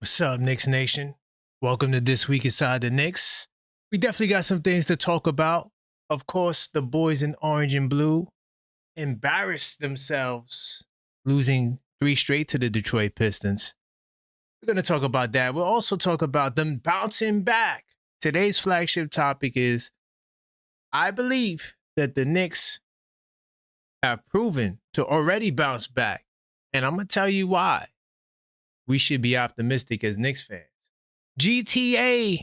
What's up, Knicks Nation? Welcome to This Week Inside the Knicks. We definitely got some things to talk about. Of course, the boys in orange and blue embarrassed themselves, losing 3 straight to the Detroit Pistons. We're going to talk about that. We'll also talk about them bouncing back. Today's flagship topic is, I believe that the Knicks have proven to already bounce back. And I'm going to tell you why we should be optimistic as Knicks fans. GTA,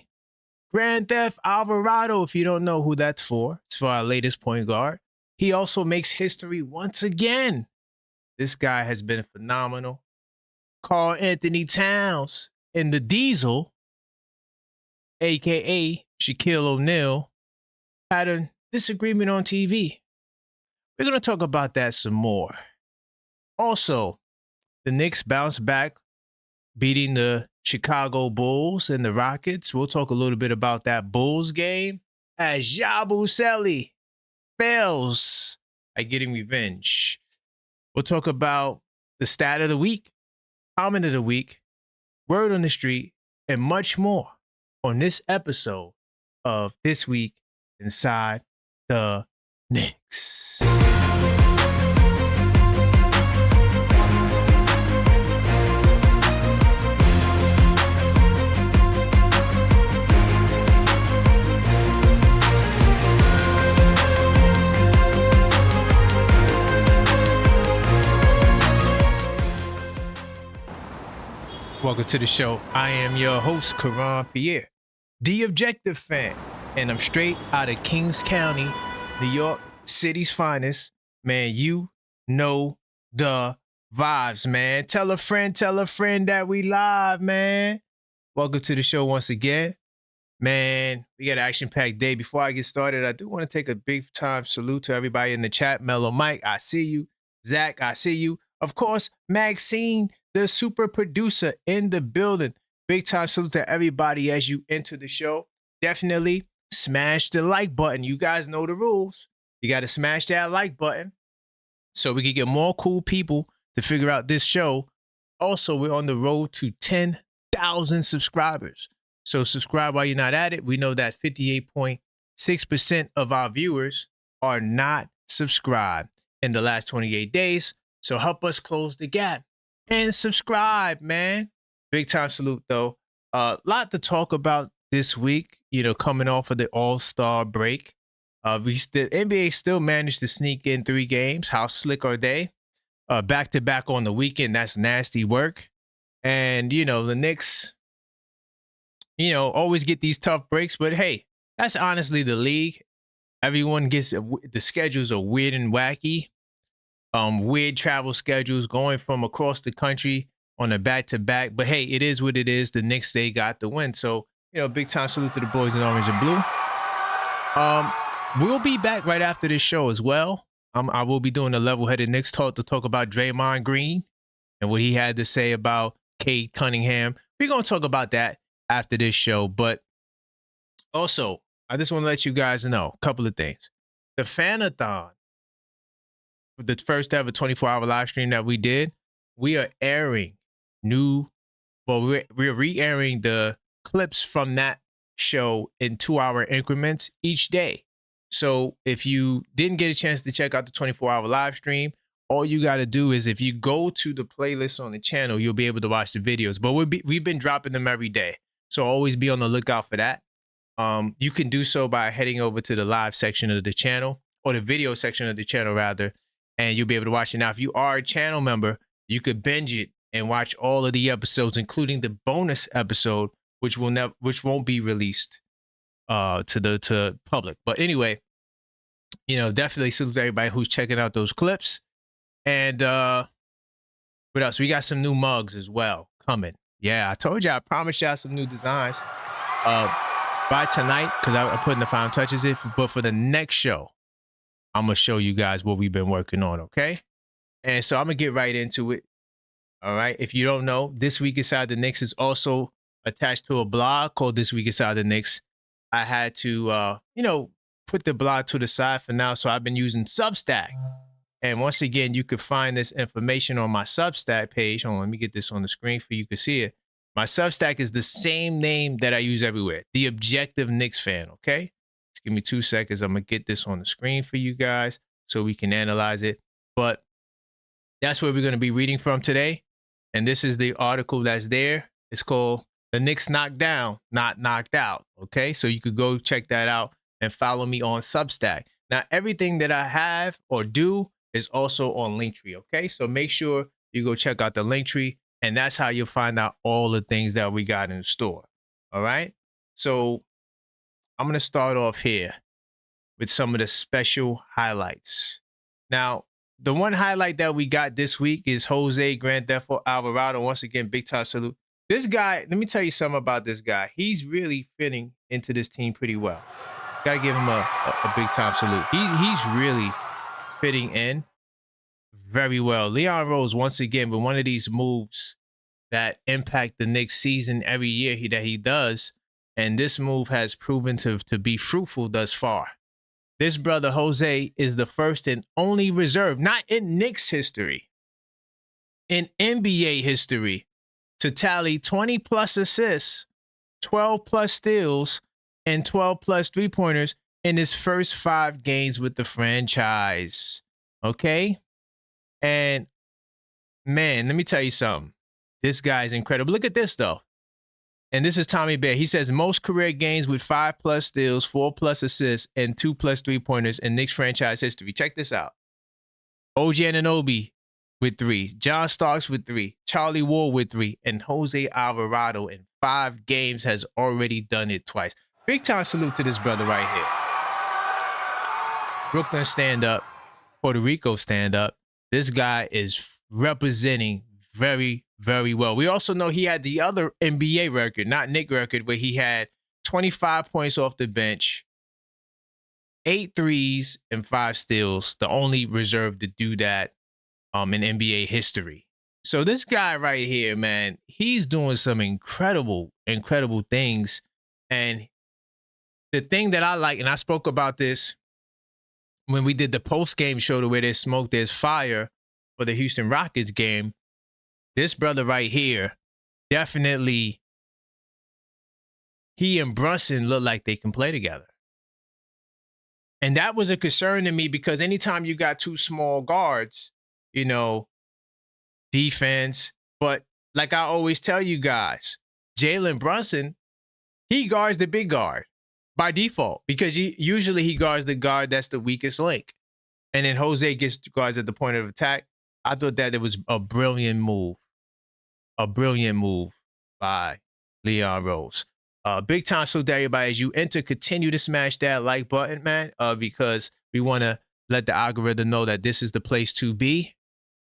Grand Theft Alvarado, if you don't know who that's for, it's for our latest point guard. He also makes history once again. This guy has been phenomenal. Karl-Anthony Towns in the Diesel, a.k.a. Shaquille O'Neal, had a disagreement on TV. We're going to talk about that some more. Also, the Knicks bounced back, beating the Chicago Bulls and the Rockets. We'll talk a little bit about that Bulls game as Yabusele fails at getting revenge. We'll talk about the stat of the week, comment of the week, word on the street, and much more on this episode of This Week Inside the Knicks. Welcome to the show. I am your host, Karan Pierre, the Objective Fan, and I'm straight out of Kings County, New York City's finest. Man, you know the vibes, man. Tell a friend that we live, man. Welcome to the show once again. Man, we got an action-packed day. Before I get started, I do want to take a big-time salute to everybody in the chat. Mellow Mike, I see you. Zach, I see you. Of course, Maxine, the super producer in the building. Big time salute to everybody as you enter the show. Definitely smash the like button. You guys know the rules. You got to smash that like button so we can get more cool people to figure out this show. Also, we're on the road to 10,000 subscribers. So subscribe while you're not at it. We know that 58.6% of our viewers are not subscribed in the last 28 days. So help us close the gap. And subscribe, man. Big time salute, though. Lot to talk about this week, coming off of the All-Star break. The NBA still managed to sneak in 3 games. How slick are they? Back-to-back on the weekend. That's nasty work. And, the Knicks, always get these tough breaks. But, hey, that's honestly the league. Everyone gets the schedules are weird and wacky. Weird travel schedules going from across the country on a back-to-back. But, hey, it is what it is. The Knicks, they got the win. So, big time salute to the boys in orange and blue. We'll be back right after this show as well. I will be doing a level-headed Knicks talk to talk about Draymond Green and what he had to say about Cade Cunningham. We're going to talk about that after this show. But also, I just want to let you guys know a couple of things. The Fanathon, the first ever 24-hour live stream that we did, we are airing we're re-airing the clips from that show in 2-hour increments each day. So if you didn't get a chance to check out the 24-hour live stream, all you got to do is if you go to the playlist on the channel, you'll be able to watch the videos. But we've been dropping them every day. So always be on the lookout for that. You can do so by heading over to the live section of the channel, or the video section of the channel, rather, and you'll be able to watch it. Now, if you are a channel member, you could binge it and watch all of the episodes, including the bonus episode, which won't be released to public. But anyway, definitely salute to everybody who's checking out those clips. And what else? We got some new mugs as well coming. Yeah, I told you, I promised y'all some new designs by tonight, because I'm putting the final touches in. But for the next show, I'm going to show you guys what we've been working on, okay? And so I'm going to get right into it, all right? If you don't know, This Week Inside the Knicks is also attached to a blog called This Week Inside the Knicks. I had to, put the blog to the side for now, so I've been using Substack. And once again, you can find this information on my Substack page. Hold on, let me get this on the screen for you to see it. My Substack is the same name that I use everywhere, The Objective Knicks Fan, okay? Just give me 2 seconds. I'm going to get this on the screen for you guys so we can analyze it. But that's where we're going to be reading from today. And this is the article that's there. It's called The Knicks Knocked Down, Not Knocked Out, okay? So you could go check that out and follow me on Substack. Now, everything that I have or do is also on Linktree, okay? So make sure you go check out the Linktree, and that's how you'll find out all the things that we got in the store, all right? So I'm going to start off here with some of the special highlights. Now, the one highlight that we got this week is Jose Grand Theft Auto Alvarado. Once again, big time salute. This guy, let me tell you something about this guy. He's really fitting into this team pretty well. Got to give him a big time salute. He's really fitting in very well. Leon Rose, once again, with one of these moves that impact the Knicks season every year that he does. And this move has proven to be fruitful thus far. This brother, Jose, is the first and only reserve, not in Knicks history, in NBA history, to tally 20-plus assists, 12-plus steals, and 12-plus three-pointers in his first 5 games with the franchise. Okay? And, man, let me tell you something. This guy's incredible. Look at this, though. And this is Tommy Bear. He says most career games with 5-plus steals, 4-plus assists, and 2-plus three-pointers in Knicks franchise history. Check this out. OG Anunoby with 3, John Starks with 3, Charlie Ward with 3, and Jose Alvarado in 5 games has already done it twice. Big time salute to this brother right here. Brooklyn stand up. Puerto Rico stand up. This guy is representing very, very well. We also know he had the other NBA record, not Knick record, where he had 25 points off the bench, 8 threes, and 5 steals, the only reserve to do that in NBA history. So this guy right here, man, he's doing some incredible, incredible things. And the thing that I like, and I spoke about this when we did the post-game show to Where There's Smoke, There's Fire for the Houston Rockets game, this brother right here, definitely, he and Brunson look like they can play together. And that was a concern to me because anytime you got 2 small guards, you know, defense, but like I always tell you guys, Jalen Brunson, he guards the big guard by default because usually he guards the guard that's the weakest link. And then Jose gets guards at the point of attack. I thought that it was a brilliant move. A brilliant move by Leon Rose. Big time salute to everybody. As you enter, continue to smash that like button, man, because we want to let the algorithm know that this is the place to be.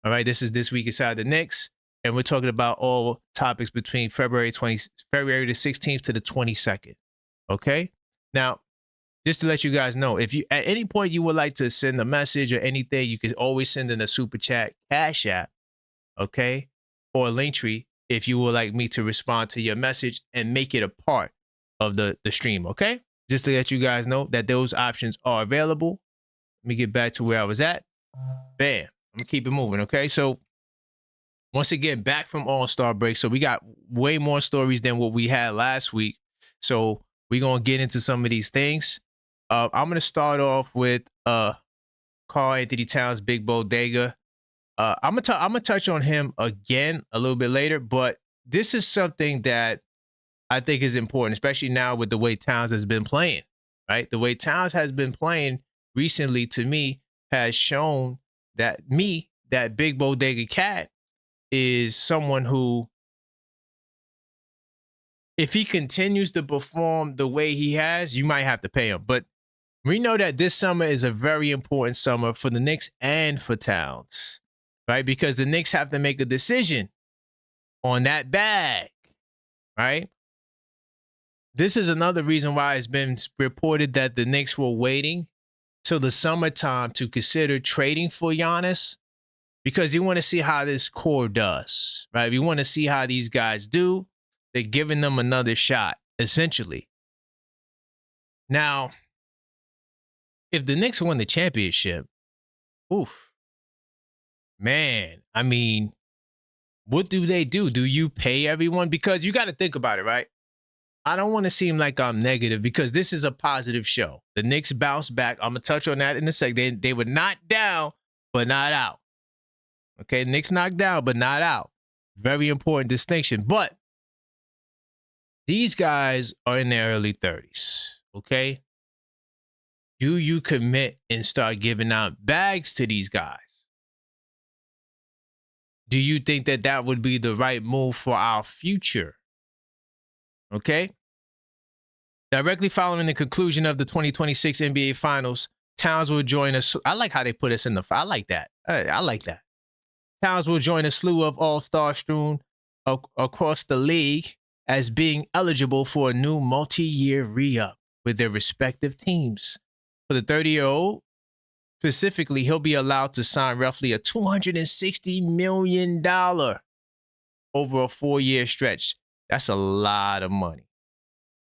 All right, this is This Week Inside the Knicks, and we're talking about all topics between February the 16th to the 22nd. Okay? Now, just to let you guys know, if you at any point you would like to send a message or anything, you can always send in a super chat, Cash App, okay, or Linktree if you would like me to respond to your message and make it a part of the stream, okay? Just to let you guys know that those options are available. Let me get back to where I was at. Bam. I'm going to keep it moving, okay? So, once again, back from All-Star break. So, we got way more stories than what we had last week. So, we're going to get into some of these things. I'm going to start off with Karl-Anthony Towns, Big Bodega. I'm gonna touch on him again a little bit later, but this is something that I think is important, especially now with the way Towns has been playing, right? The way Towns has been playing recently, to me, has shown that Big Bodega Cat is someone who, if he continues to perform the way he has, you might have to pay him. But we know that this summer is a very important summer for the Knicks and for Towns. Right? Because the Knicks have to make a decision on that bag, right? This is another reason why it's been reported that the Knicks were waiting till the summertime to consider trading for Giannis because you want to see how this core does, right? You want to see how these guys do. They're giving them another shot, essentially. Now, if the Knicks win the championship, oof. Man, I mean, What do they do? Do you pay everyone? Because you got to think about it, right? I don't want to seem like I'm negative because this is a positive show. The Knicks bounced back. I'm going to touch on that in a second. They were knocked down, but not out. Okay, Knicks knocked down, but not out. Very important distinction. But these guys are in their early 30s, okay? Do you commit and start giving out bags to these guys? Do you think that that would be the right move for our future? Okay? Directly following the conclusion of the 2026 NBA Finals, Towns will join us. I like how they put us in the. I like that. I like that. Towns will join a slew of all-star strewn across the league as being eligible for a new multi-year re-up with their respective teams. For the 30-year-old, specifically, he'll be allowed to sign roughly a $260 million over a 4-year stretch. That's a lot of money.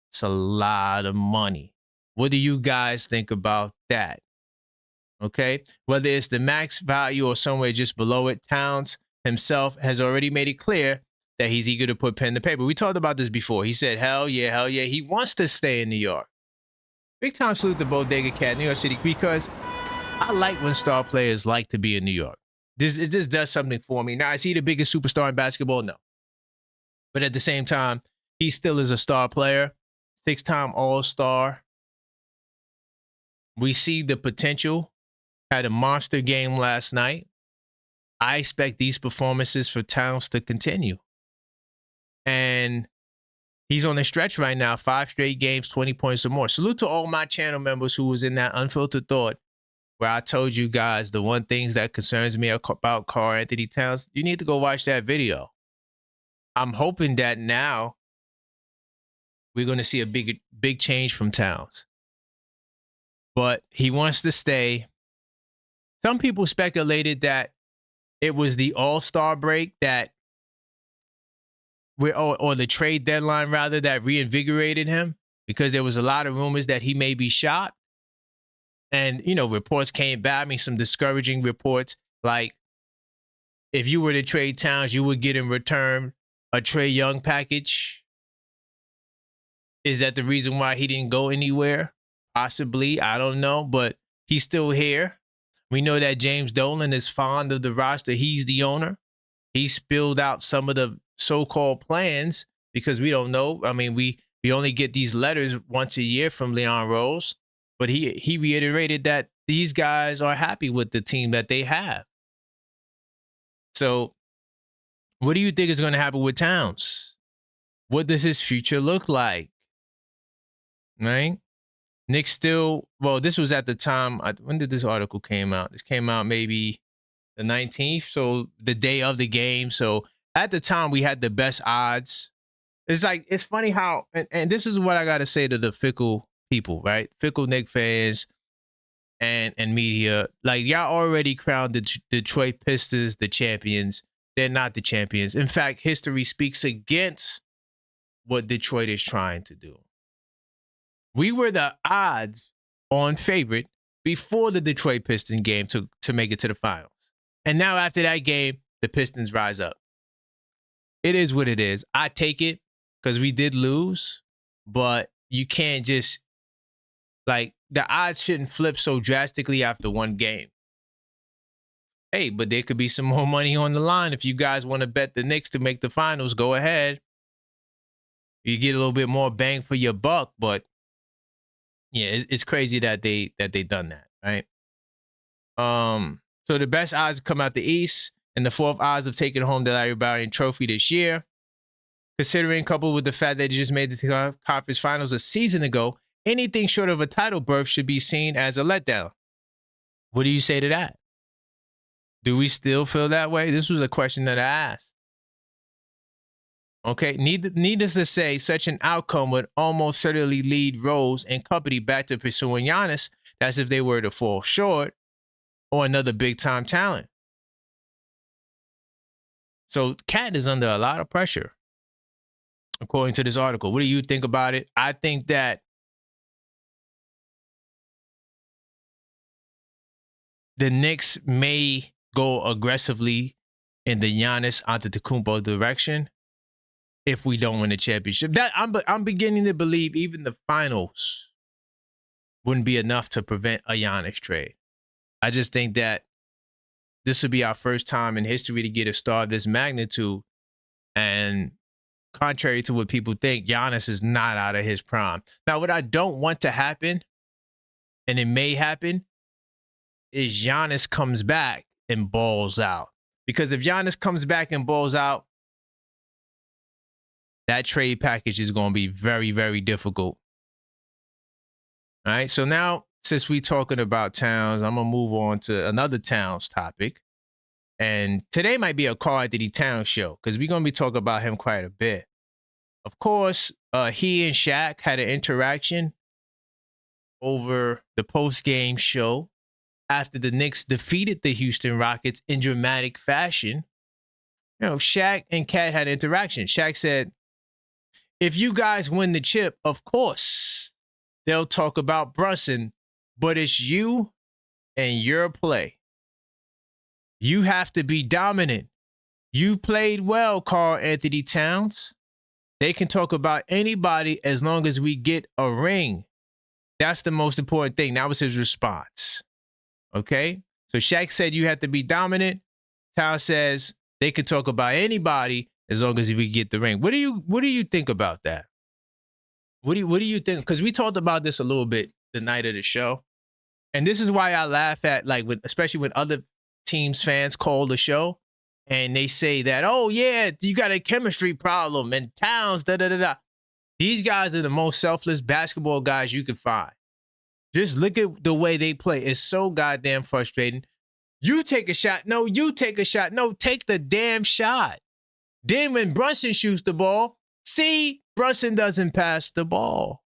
It's a lot of money. What do you guys think about that? Okay, whether it's the max value or somewhere just below it, Towns himself has already made it clear that he's eager to put pen to paper. We talked about this before. He said, hell yeah. He wants to stay in New York. Big time salute to Bodega Cat, New York City, because I like when star players like to be in New York. It just does something for me. Now, is he the biggest superstar in basketball? No. But at the same time, he still is a star player, 6-time All-Star. We see the potential. Had a monster game last night. I expect these performances for Towns to continue. And he's on a stretch right now, 5 straight games, 20 points or more. Salute to all my channel members who was in that Unfiltered Thought where I told you guys the one things that concerns me about Karl-Anthony Towns. You need to go watch that video. I'm hoping that now we're going to see a big change from Towns. But he wants to stay. Some people speculated that it was the All-Star break that, or the trade deadline rather, that reinvigorated him because there was a lot of rumors that he may be shot. And, reports came back. I mean, some discouraging reports like if you were to trade Towns, you would get in return a Trae Young package. Is that the reason why he didn't go anywhere? Possibly. I don't know, but he's still here. We know that James Dolan is fond of the roster. He's the owner. He spilled out some of the so-called plans because we don't know. I mean, we only get these letters once a year from Leon Rose, but he reiterated that these guys are happy with the team that they have. So what do you think is going to happen with Towns? What does his future look like? Right? Knicks still, well, this was at the time, when did this article came out? This came out maybe the 19th, so the day of the game. So at the time, we had the best odds. It's funny how, and this is what I got to say to the fickle people, right? Fickle Knicks fans and media. Like, y'all already crowned the Detroit Pistons the champions. They're not the champions. In fact, history speaks against what Detroit is trying to do. We were the odds on favorite before the Detroit Pistons game to make it to the finals. And now after that game, the Pistons rise up. It is what it is. I take it because we did lose, but you can't just, the odds shouldn't flip so drastically after one game. Hey, but there could be some more money on the line. If you guys want to bet the Knicks to make the finals, go ahead. You get a little bit more bang for your buck, but yeah, it's crazy that they done that, right? So the best odds come out the East, and the fourth odds of taking home the Larry Brown Trophy this year. Considering, coupled with the fact that they just made the conference finals a season ago, anything short of a title berth should be seen as a letdown. What do you say to that? Do we still feel that way? This was a question that I asked. Okay, needless to say, such an outcome would almost certainly lead Rose and company back to pursuing Giannis. That's if they were to fall short or another big-time talent. So Cat is under a lot of pressure, according to this article. What do you think about it? I think that the Knicks may go aggressively in the Giannis Antetokounmpo direction if we don't win the championship. That I'm beginning to believe even the finals wouldn't be enough to prevent a Giannis trade. I just think that this would be our first time in history to get a star of this magnitude. And contrary to what people think, Giannis is not out of his prime. Now, what I don't want to happen, and it may happen, is Giannis comes back and balls out. Because if Giannis comes back and balls out, that trade package is going to be very, very difficult. All right, so now, since we're talking about Towns, I'm going to move on to another Towns topic. And today might be a Karl-Anthony Towns show because we're going to be talking about him quite a bit. Of course, he and Shaq had an interaction over the post-game show after the Knicks defeated the Houston Rockets in dramatic fashion. You know, Shaq and Cat had an interaction. Shaq said, if you guys win the chip, of course, they'll talk about Brunson, but it's you and your play. You have to be dominant. You played well, Karl-Anthony Towns. They can talk about anybody as long as we get a ring. That's the most important thing. That was his response. Okay? So Shaq said you have to be dominant. Towns says they can talk about anybody as long as we get the ring. What do you think about that? What do you think? Because we talked about this a little bit the night of the show. And this is why I laugh at, like, especially when other teams fans call the show and they say that, oh yeah, you got a chemistry problem and Towns, da-da-da-da. These guys are the most selfless basketball guys you can find. Just look at the way they play. It's so goddamn frustrating. You take a shot. No, you take a shot. No, take the damn shot. Then when Brunson shoots the ball, see, Brunson doesn't pass the ball.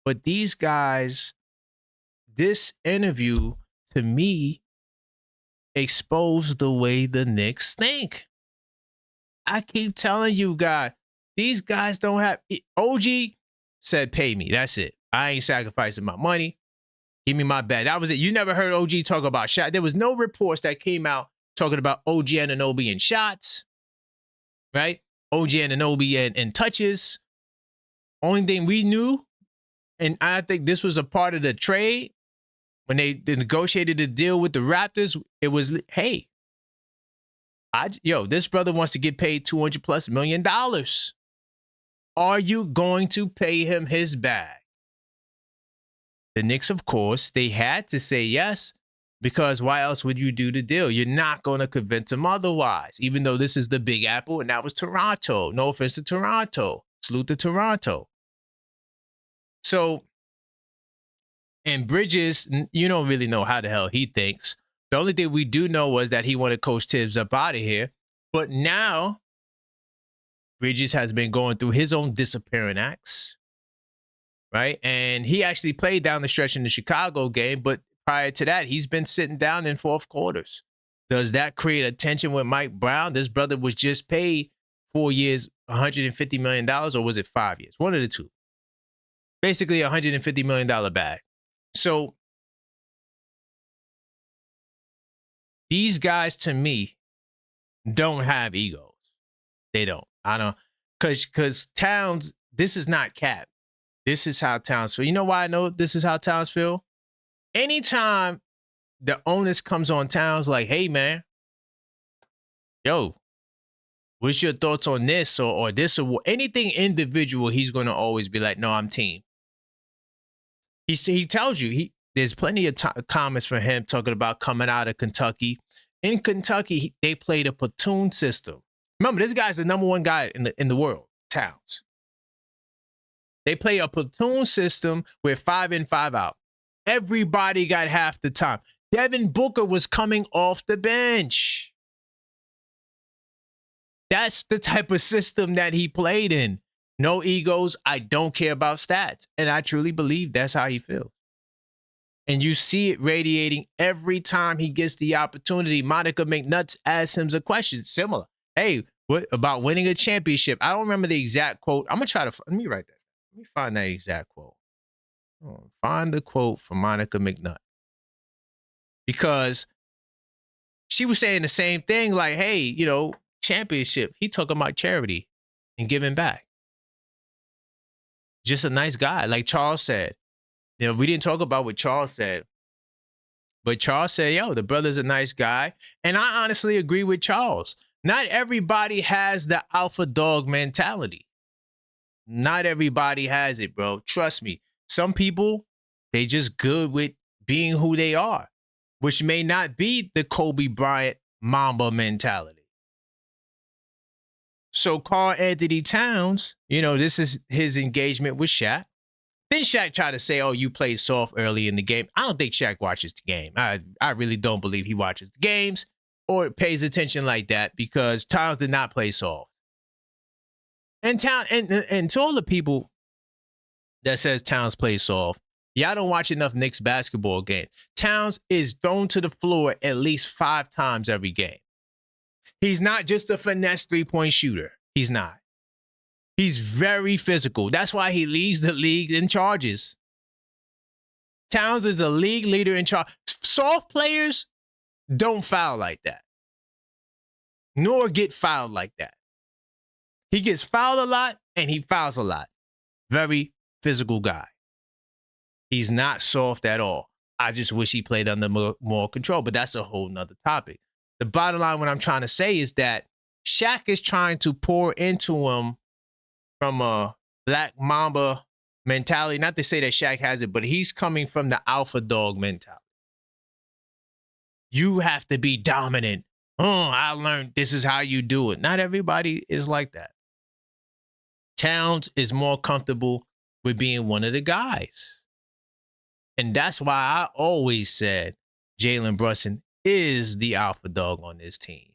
But these guys, this interview, to me, exposed the way the Knicks think. I keep telling you guys, these guys don't have... OG said, pay me. That's it. I ain't sacrificing my money. Give me my bag. That was it. You never heard OG talk about shot. There was no reports that came out talking about OG Anunoby and shots, right? OG Anunoby and touches. Only thing we knew, and I think this was a part of the trade, when they negotiated the deal with the Raptors, it was, hey, this brother wants to get paid $200+ million. Are you going to pay him his bag? The Knicks, of course, they had to say yes, because why else would you do the deal? You're not going to convince him otherwise, even though this is the Big Apple and that was Toronto. No offense to Toronto. Salute to Toronto. So, and Bridges, you don't really know how the hell he thinks. The only thing we do know was that he wanted Coach Tibbs up out of here. But now, Bridges has been going through his own disappearing acts, right? And he actually played down the stretch in the Chicago game, but prior to that, he's been sitting down in fourth quarters. Does that create a tension with Mike Brown? This brother was just paid 4 years, $150 million, or was it 5 years? One of the two. Basically, $150 million bag. So these guys, to me, don't have egos. They don't. I don't. Because Towns, this is not Cap. This is how Towns feel. You know why I know this is how Towns feel? Anytime the onus comes on Towns, like, hey, man, yo, what's your thoughts on this or this or anything individual, he's going to always be like, no, I'm team. He tells you, there's plenty of comments from him talking about coming out of Kentucky. In Kentucky, they played a platoon system. Remember, this guy's the number one guy in the world, Towns. They play a platoon system with 5 in, 5 out. Everybody got half the time. Devin Booker was coming off the bench. That's the type of system that he played in. No egos. I don't care about stats. And I truly believe that's how he feels. And you see it radiating every time he gets the opportunity. Monica McNutt asks him a question similar. Hey, what about winning a championship? I don't remember the exact quote. I'm going to try to, let me write that. Let me find that exact quote. Find the quote from Monica McNutt. Because she was saying the same thing, like, hey, championship. He talking about charity and giving back. Just a nice guy, like Charles said. We didn't talk about what Charles said, but Charles said, yo, the brother's a nice guy. And I honestly agree with Charles. Not everybody has the alpha dog mentality. Not everybody has it, bro. Trust me. Some people, they just good with being who they are, which may not be the Kobe Bryant Mamba mentality. So Karl-Anthony Towns, this is his engagement with Shaq. Then Shaq tried to say, oh, you played soft early in the game. I don't think Shaq watches the game. I really don't believe he watches the games or pays attention like that, because Towns did not play soft. And to all the people that says Towns plays soft, y'all don't watch enough Knicks basketball games. Towns is thrown to the floor at least 5 times every game. He's not just a finesse three-point shooter. He's not. He's very physical. That's why he leads the league in charges. Towns is a league leader in charge. Soft players don't foul like that, nor get fouled like that. He gets fouled a lot, and he fouls a lot. Very physical guy. He's not soft at all. I just wish he played under more control, but that's a whole nother topic. The bottom line, what I'm trying to say is that Shaq is trying to pour into him from a Black Mamba mentality. Not to say that Shaq has it, but he's coming from the alpha dog mentality. You have to be dominant. Oh, I learned this is how you do it. Not everybody is like that. Towns is more comfortable with being one of the guys. And that's why I always said Jalen Brunson is the alpha dog on this team.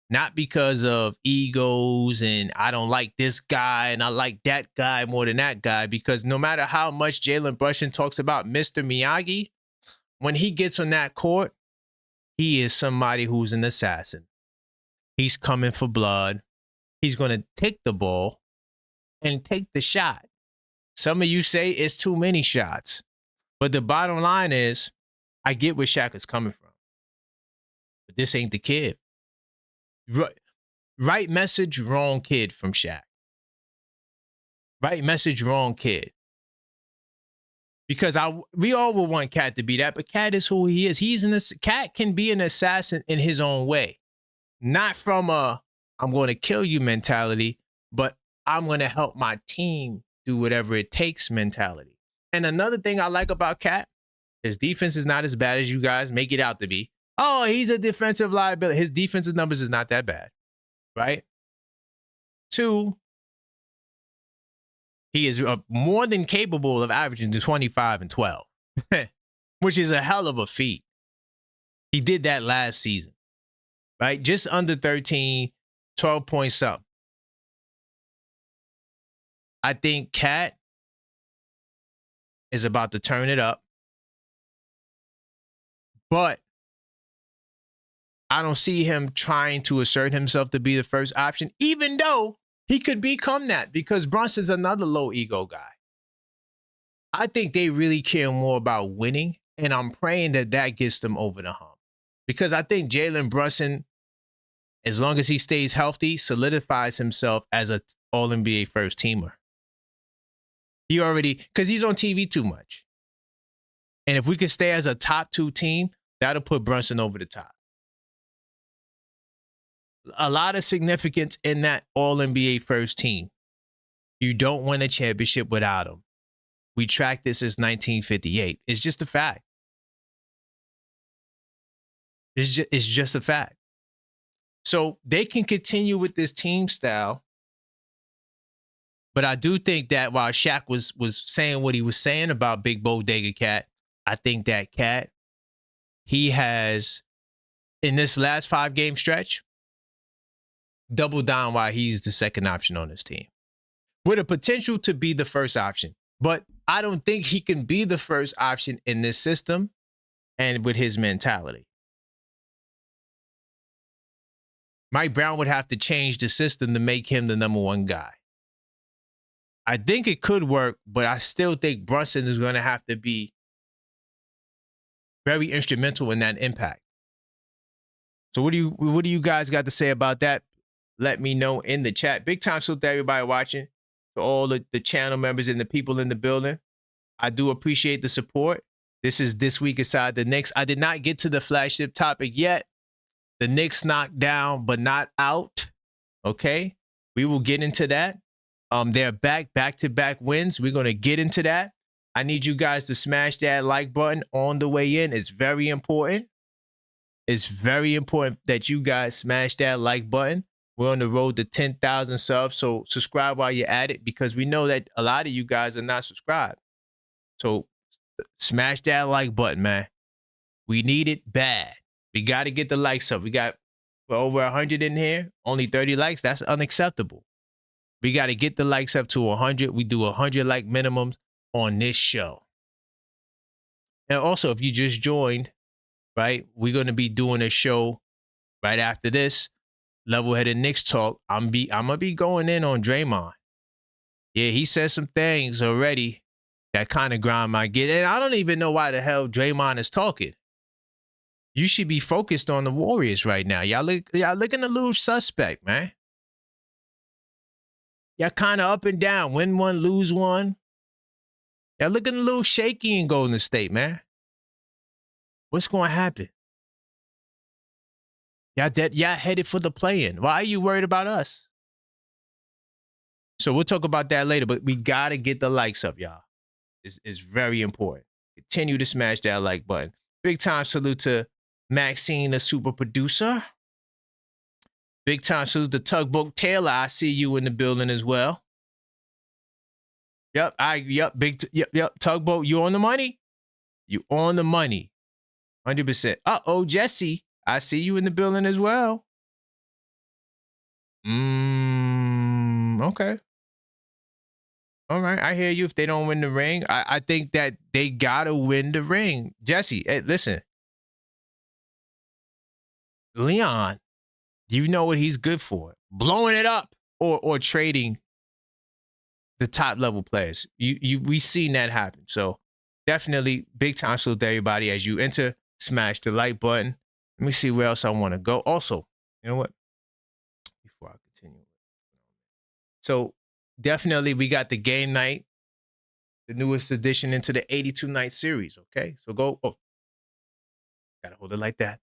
Not because of egos and I don't like this guy and I like that guy more than that guy, because no matter how much Jalen Brunson talks about Mr. Miyagi, when he gets on that court, he is somebody who's an assassin. He's coming for blood. He's going to take the ball and take the shot. Some of you say it's too many shots. But the bottom line is, I get where Shaq is coming from. But this ain't the kid. Right message, wrong kid from Shaq. Right message, wrong kid. Because we all would want Cat to be that, but Cat is who he is. Cat can be an assassin in his own way. Not from a, I'm going to kill you mentality, but I'm going to help my team do whatever it takes mentality. And another thing I like about Cat, his defense is not as bad as you guys make it out to be. Oh, he's a defensive liability. His defensive numbers is not that bad, right? 2, he is more than capable of averaging 25 and 12, which is a hell of a feat. He did that last season, right? Just under 13, 12 point something. I think Cat is about to turn it up, but I don't see him trying to assert himself to be the first option, even though he could become that, because Brunson's another low ego guy. I think they really care more about winning, and I'm praying that that gets them over the hump, because I think Jalen Brunson, as long as he stays healthy, solidifies himself as an All-NBA first teamer. He already, because he's on TV too much. And if we could stay as a top 2 team, that'll put Brunson over the top. A lot of significance in that All-NBA first team. You don't win a championship without him. We tracked this since 1958. It's just a fact. It's just a fact. So they can continue with this team style. But I do think that while Shaq was saying what he was saying about Big Bodega Cat, I think that Cat, he has, in this last 5-game stretch, double down why he's the second option on this team, with a potential to be the first option. But I don't think he can be the first option in this system and with his mentality. Mike Brown would have to change the system to make him the number 1 guy. I think it could work, but I still think Brunson is going to have to be very instrumental in that impact. So what do you guys got to say about that? Let me know in the chat. Big time salute to everybody watching, to all the channel members and the people in the building. I do appreciate the support. This is This Week Inside the Knicks. I did not get to the flagship topic yet. The Knicks knocked down, but not out. Okay, we will get into that. They're back-to-back wins. We're going to get into that. I need you guys to smash that like button on the way in. It's very important. It's very important that you guys smash that like button. We're on the road to 10,000 subs, so subscribe while you're at it, because we know that a lot of you guys are not subscribed. So smash that like button, man. We need it bad. We got to get the likes up. We're over 100 in here, only 30 likes. That's unacceptable. We got to get the likes up to 100. We do 100 like minimums on this show. And also, if you just joined, right, we're going to be doing a show right after this, Level-Headed Knicks Talk. I'm going to be going in on Draymond. Yeah, he said some things already that kind of grind my gears. And I don't even know why the hell Draymond is talking. You should be focused on the Warriors right now. Y'all looking a little suspect, man. Y'all kind of up and down. Win one, lose one. Y'all looking a little shaky in Golden State, man. What's going to happen? Y'all headed for the play-in. Why are you worried about us? So we'll talk about that later, but we got to get the likes up, y'all. It's very important. Continue to smash that like button. Big time salute to Maxine, the super producer. Big time salute to Tugboat Taylor. I see you in the building as well. Yep, Tugboat, you on the money? You on the money. 100%. Uh-oh, Jesse, I see you in the building as well. Okay. All right, I hear you. If they don't win the ring, I think that they got to win the ring. Jesse, hey, listen. Leon, you know what he's good for. Blowing it up or trading the top level players. We've seen that happen. So definitely big time salute to everybody as you enter. Smash the like button. Let me see where else I want to go. Also, you know what? Before I continue. So definitely we got the game night, the newest addition into the 82-night series. Okay, so go. Oh, gotta hold it like that.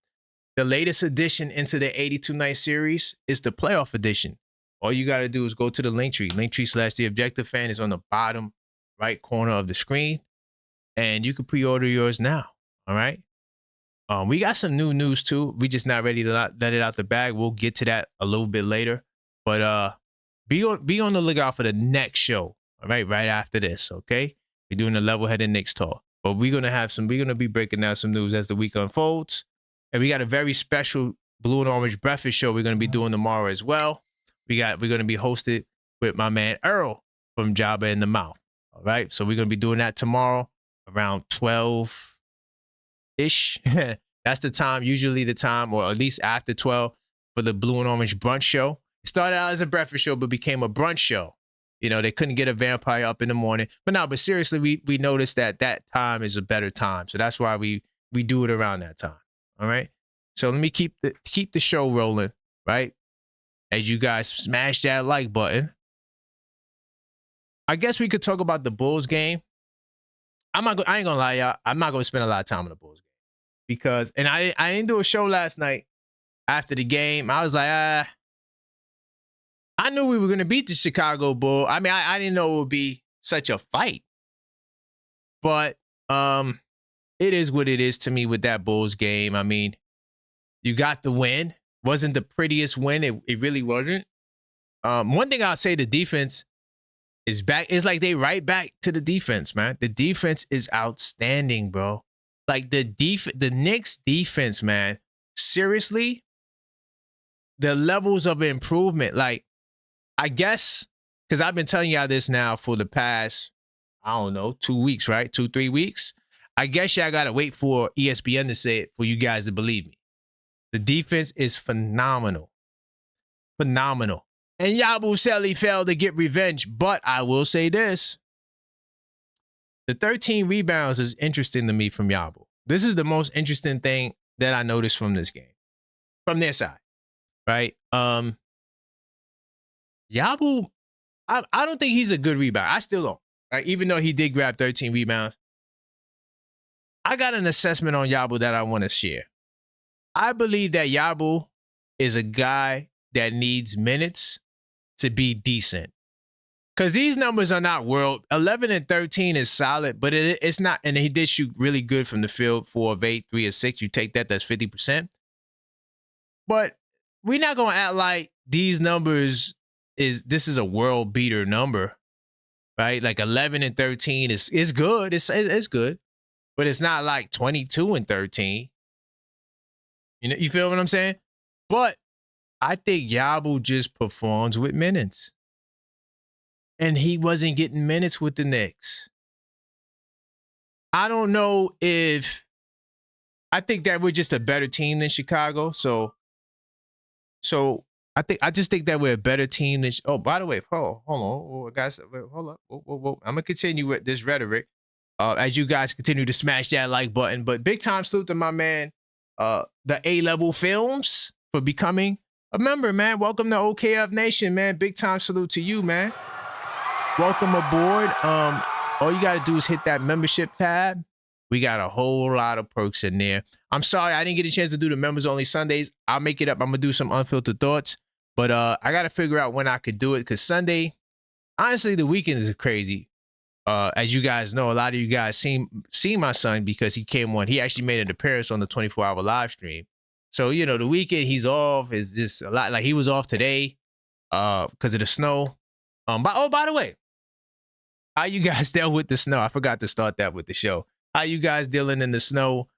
The latest addition into the 82-night series is the playoff edition. All you got to do is go to the Linktree. Linktree/TheObjectiveFan is on the bottom right corner of the screen. And you can pre-order yours now. All right. We got some new news too. We just not ready to let it out the bag. We'll get to that a little bit later. But be on the lookout for the next show. All right, right after this. Okay. We're doing the Level-Headed Knicks Talk. But we're gonna be breaking down some news as the week unfolds. And we got a very special Blue and Orange Breakfast show we're going to be doing tomorrow as well. We're going to be hosted with my man Earl from Jabba in the Mouth. All right. So we're going to be doing that tomorrow around 12-ish. That's the time, usually the time, or at least after 12 for the Blue and Orange Brunch show. It started out as a breakfast show, but became a brunch show. You know, they couldn't get a vampire up in the morning. But seriously, we noticed that time is a better time. So that's why we do it around that time. All right. So let me keep the show rolling, right? As you guys smash that like button. I guess we could talk about the Bulls game. I ain't gonna lie, y'all. I'm not gonna spend a lot of time on the Bulls game because, and I didn't do a show last night after the game. I was like, I knew we were gonna beat the Chicago Bulls. I mean, I didn't know it would be such a fight, but it is what it is to me with that Bulls game. I mean, you got the win. Wasn't the prettiest win. It really wasn't. One thing I'll say, the defense is back. It's like they right back to the defense, man. The defense is outstanding, bro. Like the Knicks defense, man. Seriously, the levels of improvement. Like, I guess, because I've been telling y'all this now for the past, I don't know, 2 weeks, right? 2-3 weeks. I guess y'all got to wait for ESPN to say it for you guys to believe me. The defense is phenomenal. Phenomenal. And Yabusele failed to get revenge, but I will say this. The 13 rebounds is interesting to me from Yabu. This is the most interesting thing that I noticed from this game. from their side, right? Yabu, I don't think he's a good rebounder. I still don't, right? Even though he did grab 13 rebounds. I got an assessment on Yabu that I want to share. I believe that Yabu is a guy that needs minutes to be decent. Because these numbers are not world. 11 and 13 is solid, but it's not. And he did shoot really good from the field, 4 of 8, 3 of 6. You take that, that's 50%. But we're not going to act like these numbers this is a world beater number, right? Like 11 and 13 is good. It's good, but it's not like 22 and 13. You know, you feel what I'm saying? But I think Yabu just performs with minutes. And he wasn't getting minutes with the Knicks. I don't know if I think that we're just a better team than Chicago. So I just think that we're a better team than. Oh, by the way, hold on, guys, hold up. Whoa. I'm gonna continue with this rhetoric as you guys continue to smash that like button. But big time salute to my man, the A-level films for becoming a member, man. Welcome to OKF Nation, man. Big time salute to you, man. Welcome aboard. All you got to do is hit that membership tab. We got a whole lot of perks in there. I'm sorry I didn't get a chance to do the members only Sundays. I'll make it up. I'm going to do some unfiltered thoughts. But I got to figure out when I could do it because Sunday, honestly, the weekend is crazy. As you guys know, a lot of you guys seen my son because he came on. He actually made an appearance on the 24-hour live stream. So, you know, the weekend he's off is just a lot. Like he was off today because of the snow. By the way, how you guys deal with the snow? I forgot to start that with the show. How you guys dealing in the snow?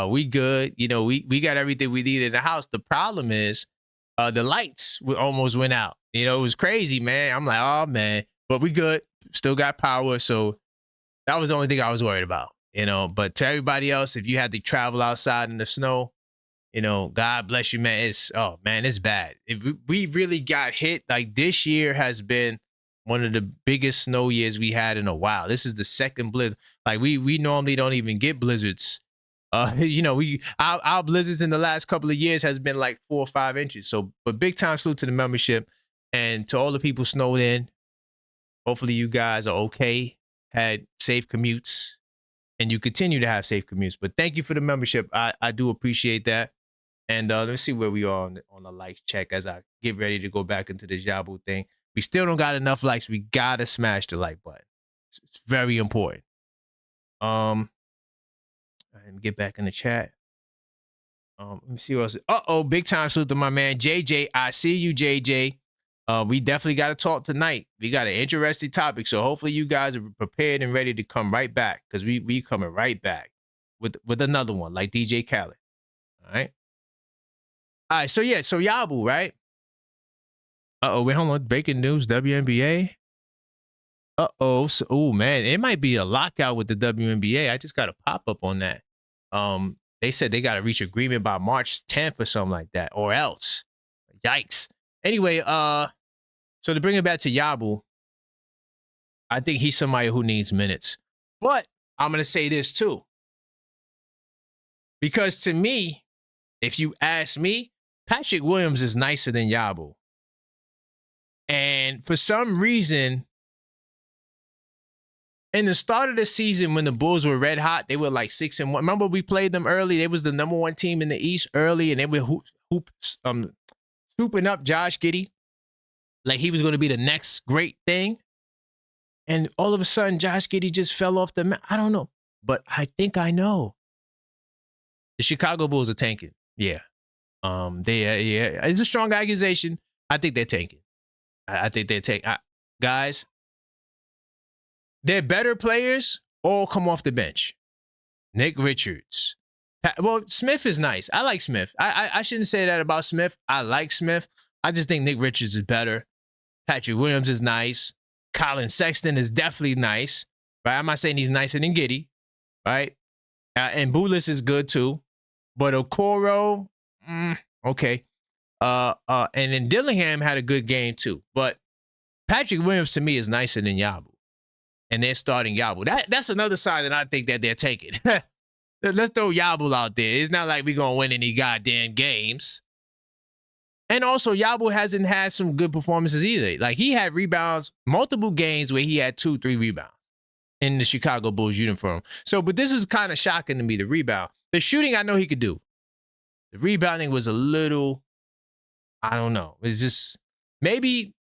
We good. You know, we got everything we need in the house. The problem is the lights almost went out. You know, it was crazy, man. I'm like, oh, man. But we good. Still got power. So that was the only thing I was worried about, you know. But to everybody else, if you had to travel outside in the snow, you know, God bless you, man. It's bad. We really got hit. Like this year has been one of the biggest snow years we had in a while. This is the second blizzard. Like we normally don't even get blizzards. You know, our blizzards in the last couple of years has been like 4 or 5 inches. So, but big time salute to the membership and to all the people snowed in. Hopefully you guys are okay, had safe commutes, and you continue to have safe commutes. But thank you for the membership. I do appreciate that. And let's see where we are on the likes check as I get ready to go back into the Jabu thing. We still don't got enough likes. We gotta smash the like button. It's very important. And get back in the chat. Let me see what else. Big time salute to my man JJ. I see you, JJ. We definitely got to talk tonight. We got an interesting topic, so hopefully you guys are prepared and ready to come right back because we coming right back with another one like DJ Khaled. All right. So Yabu, right? Wait, hold on. Breaking news, WNBA. Man, it might be a lockout with the WNBA. I just got a pop-up on that. They said they got to reach agreement by March 10th or something like that, or else. Yikes. Anyway, so to bring it back to Yabu, I think he's somebody who needs minutes. But I'm going to say this too. Because to me, if you ask me, Patrick Williams is nicer than Yabu. And for some reason, in the start of the season when the Bulls were red hot, they were like 6-1. Remember we played them early? They was the number 1 team in the East early, and they were swooping up Josh Giddey like he was going to be the next great thing. And all of a sudden, Josh Giddey just fell off the map. I don't know, but I think I know. The Chicago Bulls are tanking. Yeah. It's a strong accusation. I think they're tanking. I think they're tanking. Guys, their better players all come off the bench. Nick Richards. Well, Smith is nice. I like Smith. I shouldn't say that about Smith. I like Smith. I just think Nick Richards is better. Patrick Williams is nice. Colin Sexton is definitely nice. Right? I'm not saying he's nicer than Giddey. Right? And Bulis is good too. But Okoro, okay. And then Dillingham had a good game too. But Patrick Williams to me is nicer than Yabu. And they're starting Yabu. That's another side that I think that they're taking. Let's throw Yabu out there. It's not like we're going to win any goddamn games. And also, Yabo hasn't had some good performances either. Like, he had rebounds, multiple games where he had 2-3 rebounds in the Chicago Bulls uniform. So, but this was kind of shocking to me, the rebound. The shooting, I know he could do. The rebounding was a little, I don't know. It's just, maybe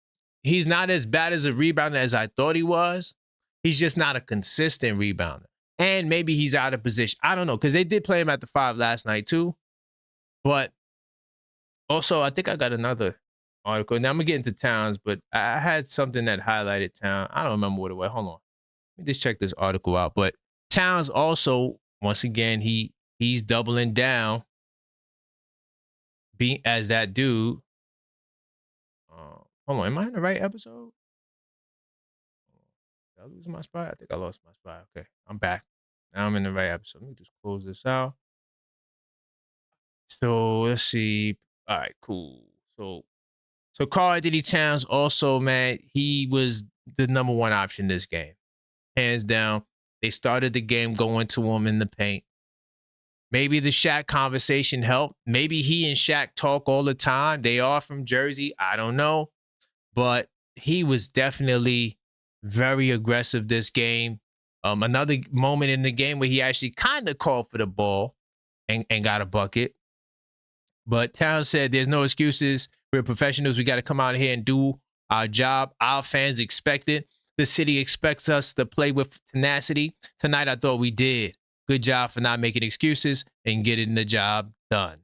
he's not as bad as a rebounder as I thought he was. He's just not a consistent rebounder. And maybe he's out of position. I don't know, because they did play him at the 5 last night too. But also, I think I got another article. Now I'm going to get into Towns, but I had something that highlighted Towns. I don't remember what it was. Hold on. Let me just check this article out. But Towns also, once again, he's doubling down being as that dude. Hold on. Am I in the right episode? Did I lose my spot? I think I lost my spot. Okay. I'm back. Now I'm in the right episode. Let me just close this out. So let's see. All right, cool. So Karl-Anthony Towns also, man, he was the number one option this game. Hands down. They started the game going to him in the paint. Maybe the Shaq conversation helped. Maybe he and Shaq talk all the time. They are from Jersey. I don't know. But he was definitely very aggressive this game. Another moment in the game where he actually kind of called for the ball and got a bucket. But Towns said, there's no excuses. We're professionals. We got to come out here and do our job. Our fans expect it. The city expects us to play with tenacity. Tonight, I thought we did. Good job for not making excuses and getting the job done.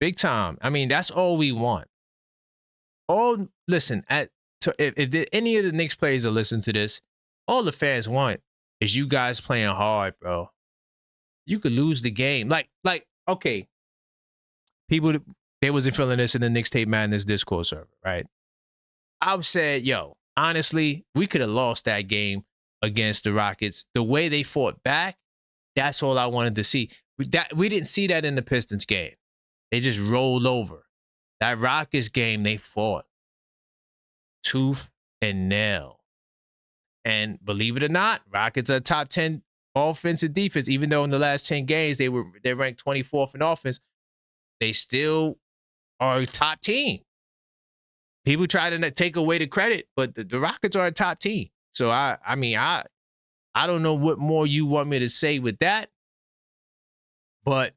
Big time. I mean, that's all we want. Listen, if any of the Knicks players are listening to this, all the fans want is you guys playing hard, bro. You could lose the game. Like, okay. People, they wasn't feeling this in the Knicks Tape Madness Discord server, right? I've said, yo, honestly, we could have lost that game against the Rockets. The way they fought back, that's all I wanted to see. We didn't see that in the Pistons game. They just rolled over. That Rockets game, they fought tooth and nail. And believe it or not, Rockets are top 10 offensive defense. Even though in the last 10 games they ranked 24th in offense, they still are a top team. People try to take away the credit, but the Rockets are a top team. So I mean, I don't know what more you want me to say with that, but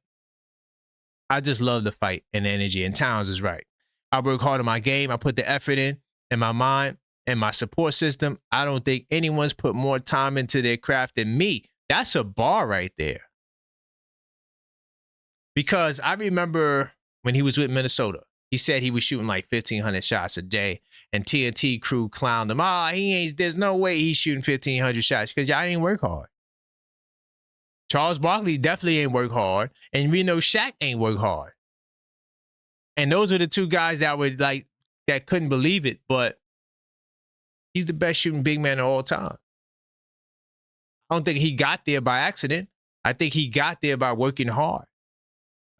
I just love the fight and the energy. And Towns is right. I work hard on my game. I put the effort in my mind and my support system. I don't think anyone's put more time into their craft than me. That's a bar right there. Because I remember when he was with Minnesota, he said he was shooting like 1,500 shots a day, and TNT crew clowned him. There's no way he's shooting 1,500 shots because y'all didn't work hard. Charles Barkley definitely ain't work hard, and we know Shaq ain't work hard. And those are the two guys that couldn't believe it, but he's the best shooting big man of all time. I don't think he got there by accident. I think he got there by working hard.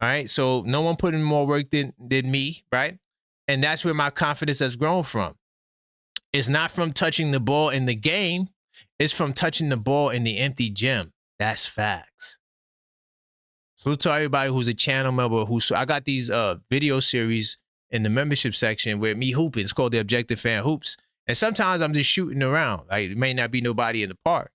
All right, so no one put in more work than me, right? And that's where my confidence has grown from. It's not from touching the ball in the game. It's from touching the ball in the empty gym. That's facts. Salute to everybody who's a channel member. I got these video series in the membership section with me hooping. It's called The ObjectiveFan Hoops. And sometimes I'm just shooting around. Like, it may not be nobody in the park,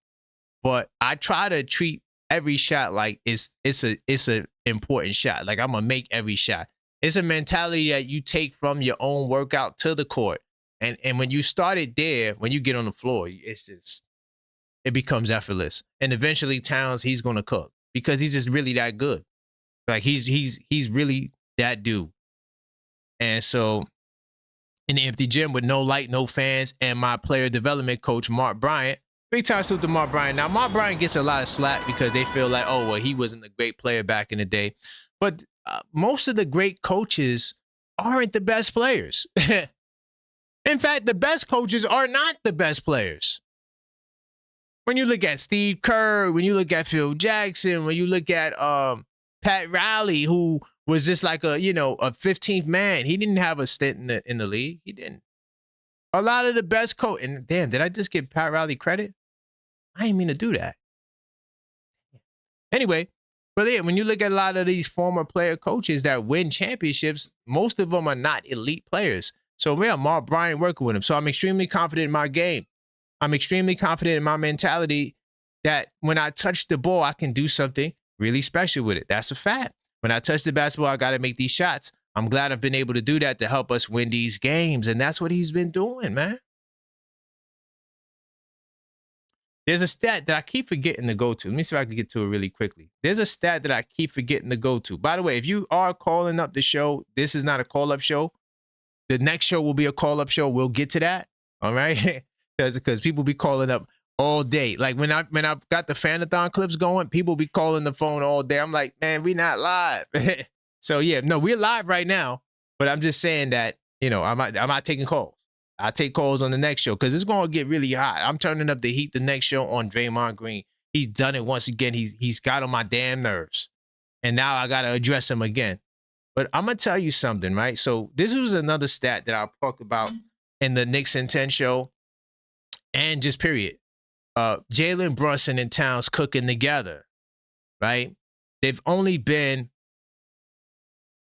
but I try to treat every shot like it's a important shot. Like, I'm gonna make every shot. It's a mentality that you take from your own workout to the court. And when you start it there, when you get on the floor, it becomes effortless. And eventually Towns, he's gonna cook because he's just really that good. Like, he's really that dude. And so in the empty gym with no light, no fans, and my player development coach, Mark Bryant, big time salute to Mark Bryant. Now, Mark Bryant gets a lot of slack because they feel like, oh, well, he wasn't a great player back in the day. But most of the great coaches aren't the best players. In fact, the best coaches are not the best players. When you look at Steve Kerr, when you look at Phil Jackson, when you look at Pat Riley, who was just like a 15th man. He didn't have a stint in the league. He didn't. A lot of the best coach, and damn, did I just give Pat Riley credit? I didn't mean to do that. Anyway, But yeah, when you look at a lot of these former player coaches that win championships, most of them are not elite players. So we have Mark Bryant working with him. So I'm extremely confident in my game. I'm extremely confident in my mentality that when I touch the ball, I can do something really special with it. That's a fact. When I touch the basketball, I got to make these shots. I'm glad I've been able to do that to help us win these games. And that's what he's been doing, man. There's a stat that I keep forgetting to go to. Let me see if I can get to it really quickly. There's a stat that I keep forgetting to go to. By the way, if you are calling up the show, this is not a call-up show. The next show will be a call-up show. We'll get to that, all right? Because people be calling up all day. Like when I've got the Fanathon clips going, people be calling the phone all day. I'm like, man, we not live. So yeah, no, we're live right now. But I'm just saying that, you know, I'm not taking calls. I'll take calls on the next show because it's going to get really hot. I'm turning up the heat the next show on Draymond Green. He's done it once again. He's got on my damn nerves. And now I got to address him again. But I'm going to tell you something, right? So this was another stat that I talked about in the Knicks in 10 show and just period. Jalen Brunson and Towns cooking together, right? They've only been,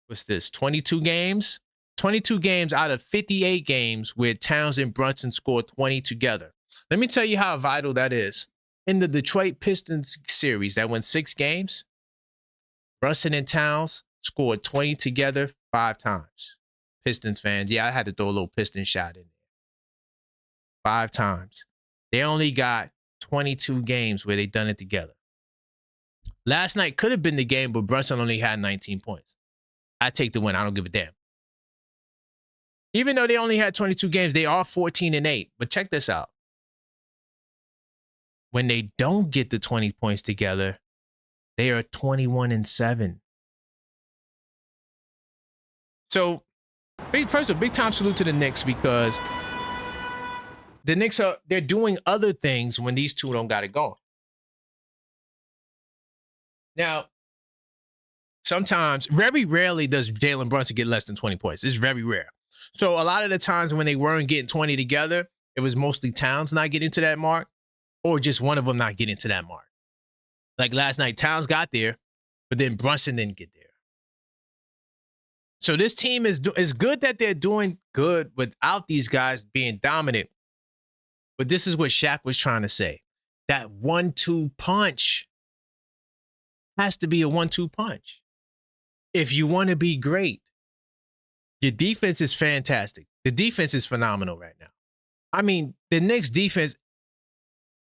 what's this, 22 games? 22 games out of 58 games where Towns and Brunson scored 20 together. Let me tell you how vital that is. In the Detroit Pistons series that went 6 games, Brunson and Towns scored 20 together 5 times. Pistons fans, yeah, I had to throw a little Piston shot in there. 5 times. They only got 22 games where they done it together. Last night could have been the game, but Brunson only had 19 points. I take the win. I don't give a damn. Even though they only had 22 games, they are 14-8. But check this out. When they don't get the 20 points together, they are 21-7. So, first of all, big time salute to the Knicks because the Knicks they're doing other things when these two don't got it going. Now, sometimes, very rarely does Jalen Brunson get less than 20 points. It's very rare. So a lot of the times when they weren't getting 20 together, it was mostly Towns not getting to that mark or just one of them not getting to that mark. Like last night, Towns got there, but then Brunson didn't get there. So this team is good that they're doing good without these guys being dominant. But this is what Shaq was trying to say. That 1-2 punch has to be a 1-2 punch. If you want to be great, your defense is fantastic. The defense is phenomenal right now. I mean, the Knicks defense,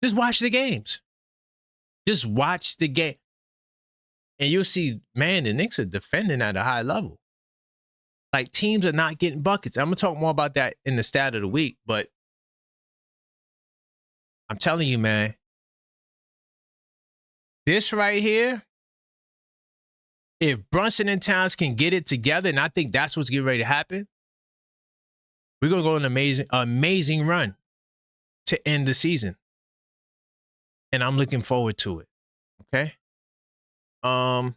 just watch the games. Just watch the game. And you'll see, man, the Knicks are defending at a high level. Like, teams are not getting buckets. I'm going to talk more about that in the stat of the week, but I'm telling you, man, this right here, if Brunson and Towns can get it together, and I think that's what's getting ready to happen, we're going to go on an amazing run to end the season. And I'm looking forward to it. Okay? Let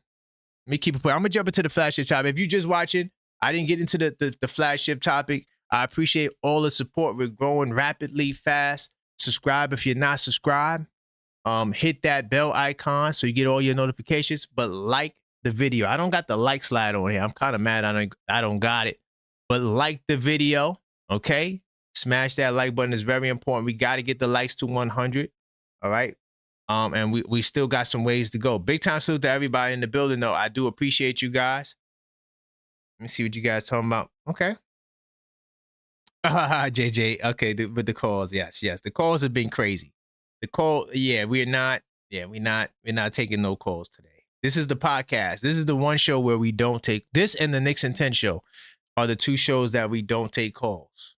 me keep it put. I'm going to jump into the flagship topic. If you're just watching, I didn't get into the flagship topic. I appreciate all the support. We're growing rapidly, fast. Subscribe if you're not subscribed. Hit that bell icon so you get all your notifications. But like the video. I don't got the like slide on here. I'm kind of mad I don't got it. But like the video, okay? Smash that like button. It's very important. We got to get the likes to 100. All right? And we still got some ways to go. Big time salute to everybody in the building, though. I do appreciate you guys. Let me see what you guys talking about. Okay. JJ. Okay, with the calls. Yes. The calls have been crazy. The call, yeah, we're not taking no calls today. This is the podcast. This is the one show where we don't take this, and the Knicks in 10 show are the two shows that we don't take calls.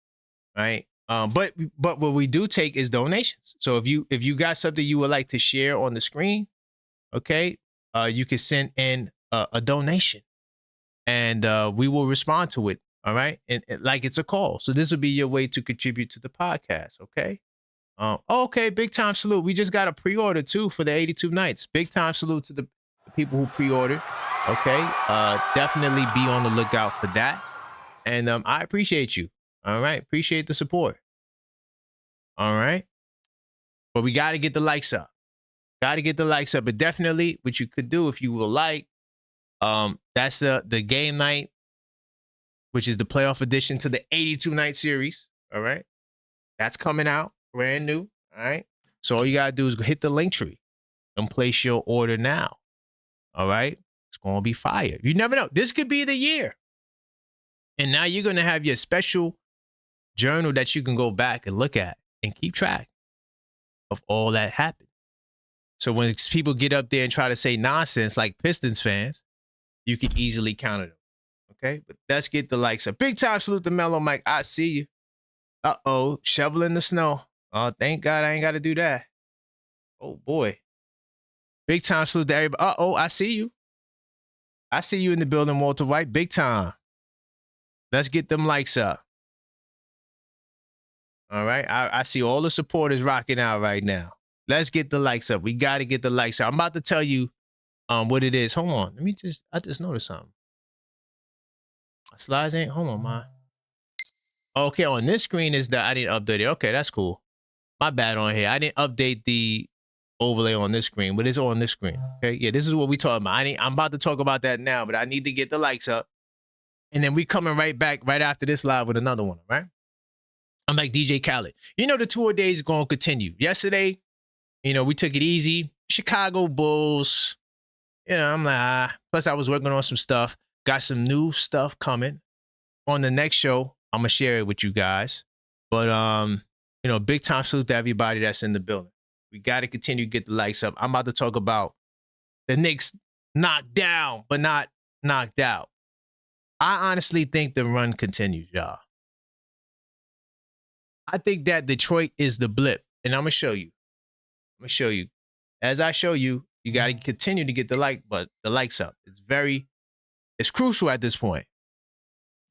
Right? But what we do take is donations. So if you got something you would like to share on the screen, okay, you can send in a donation, and we will respond to it. All right, and like it's a call. So this will be your way to contribute to the podcast. Okay. Okay. Big time salute. We just got a pre-order too for the 82 nights. Big time salute to the people who pre-ordered. Okay. Definitely be on the lookout for that. And I appreciate you. All right. Appreciate the support. All right. But we got to get the likes up. Got to get the likes up. But definitely what you could do if you would like, that's the game night, which is the playoff edition to the 82-night series. All right. That's coming out brand new. All right. So all you got to do is hit the link tree and place your order now. All right. It's going to be fire. You never know. This could be the year. And now you're going to have your special journal that you can go back and look at and keep track of all that happened. So when people get up there and try to say nonsense like Pistons fans, you can easily counter them. Okay? But let's get the likes up. Big time salute to Mellow Mike. I see you. Uh-oh. Shoveling the snow. Oh, thank God I ain't got to do that. Oh, boy. Big time salute to everybody. Uh-oh, I see you. I see you in the building, Walter White. Big time. Let's get them likes up. All right. I see all the supporters rocking out right now. Let's get the likes up. We got to get the likes up. I'm about to tell you what it is. Hold on. I just noticed something. My slides ain't, hold on, man. Okay, on this screen is that I didn't update it. Okay, that's cool. My bad on here. I didn't update the overlay on this screen, but it's on this screen. Okay, yeah, this is what we talking about. I'm about to talk about that now, but I need to get the likes up. And then we coming right back right after this live with another one, right? I'm like DJ Khaled. You know, the tour days are going to continue. Yesterday, you know, we took it easy. Chicago Bulls. You know, I'm like, plus I was working on some stuff. Got some new stuff coming. On the next show, I'm going to share it with you guys. But, you know, big time salute to everybody that's in the building. We got to continue to get the likes up. I'm about to talk about the Knicks knocked down, but not knocked out. I honestly think the run continues, y'all. I think that Detroit is the blip, and I'm going to show you. I'm going to show you. As I show you, you got to continue to get the likes up. It's crucial at this point.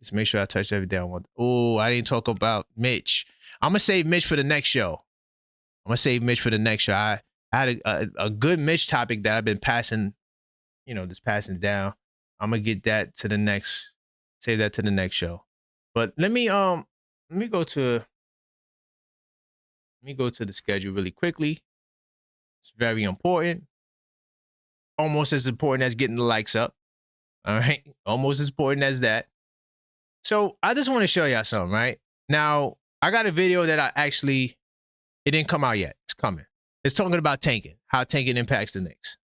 Just make sure I touch everything I want. Oh, I didn't talk about Mitch. I'm going to save Mitch for the next show. I had a good Mitch topic that I've been passing, you know, just passing down. I'm going to get that to the next, save that to the next show. But let me go to the schedule really quickly. It's very important. Almost as important as getting the likes up. All right. Almost as important as that. So I just want to show y'all something, right? Now, I got a video that it didn't come out yet. It's coming. It's talking about tanking, how tanking impacts the Knicks.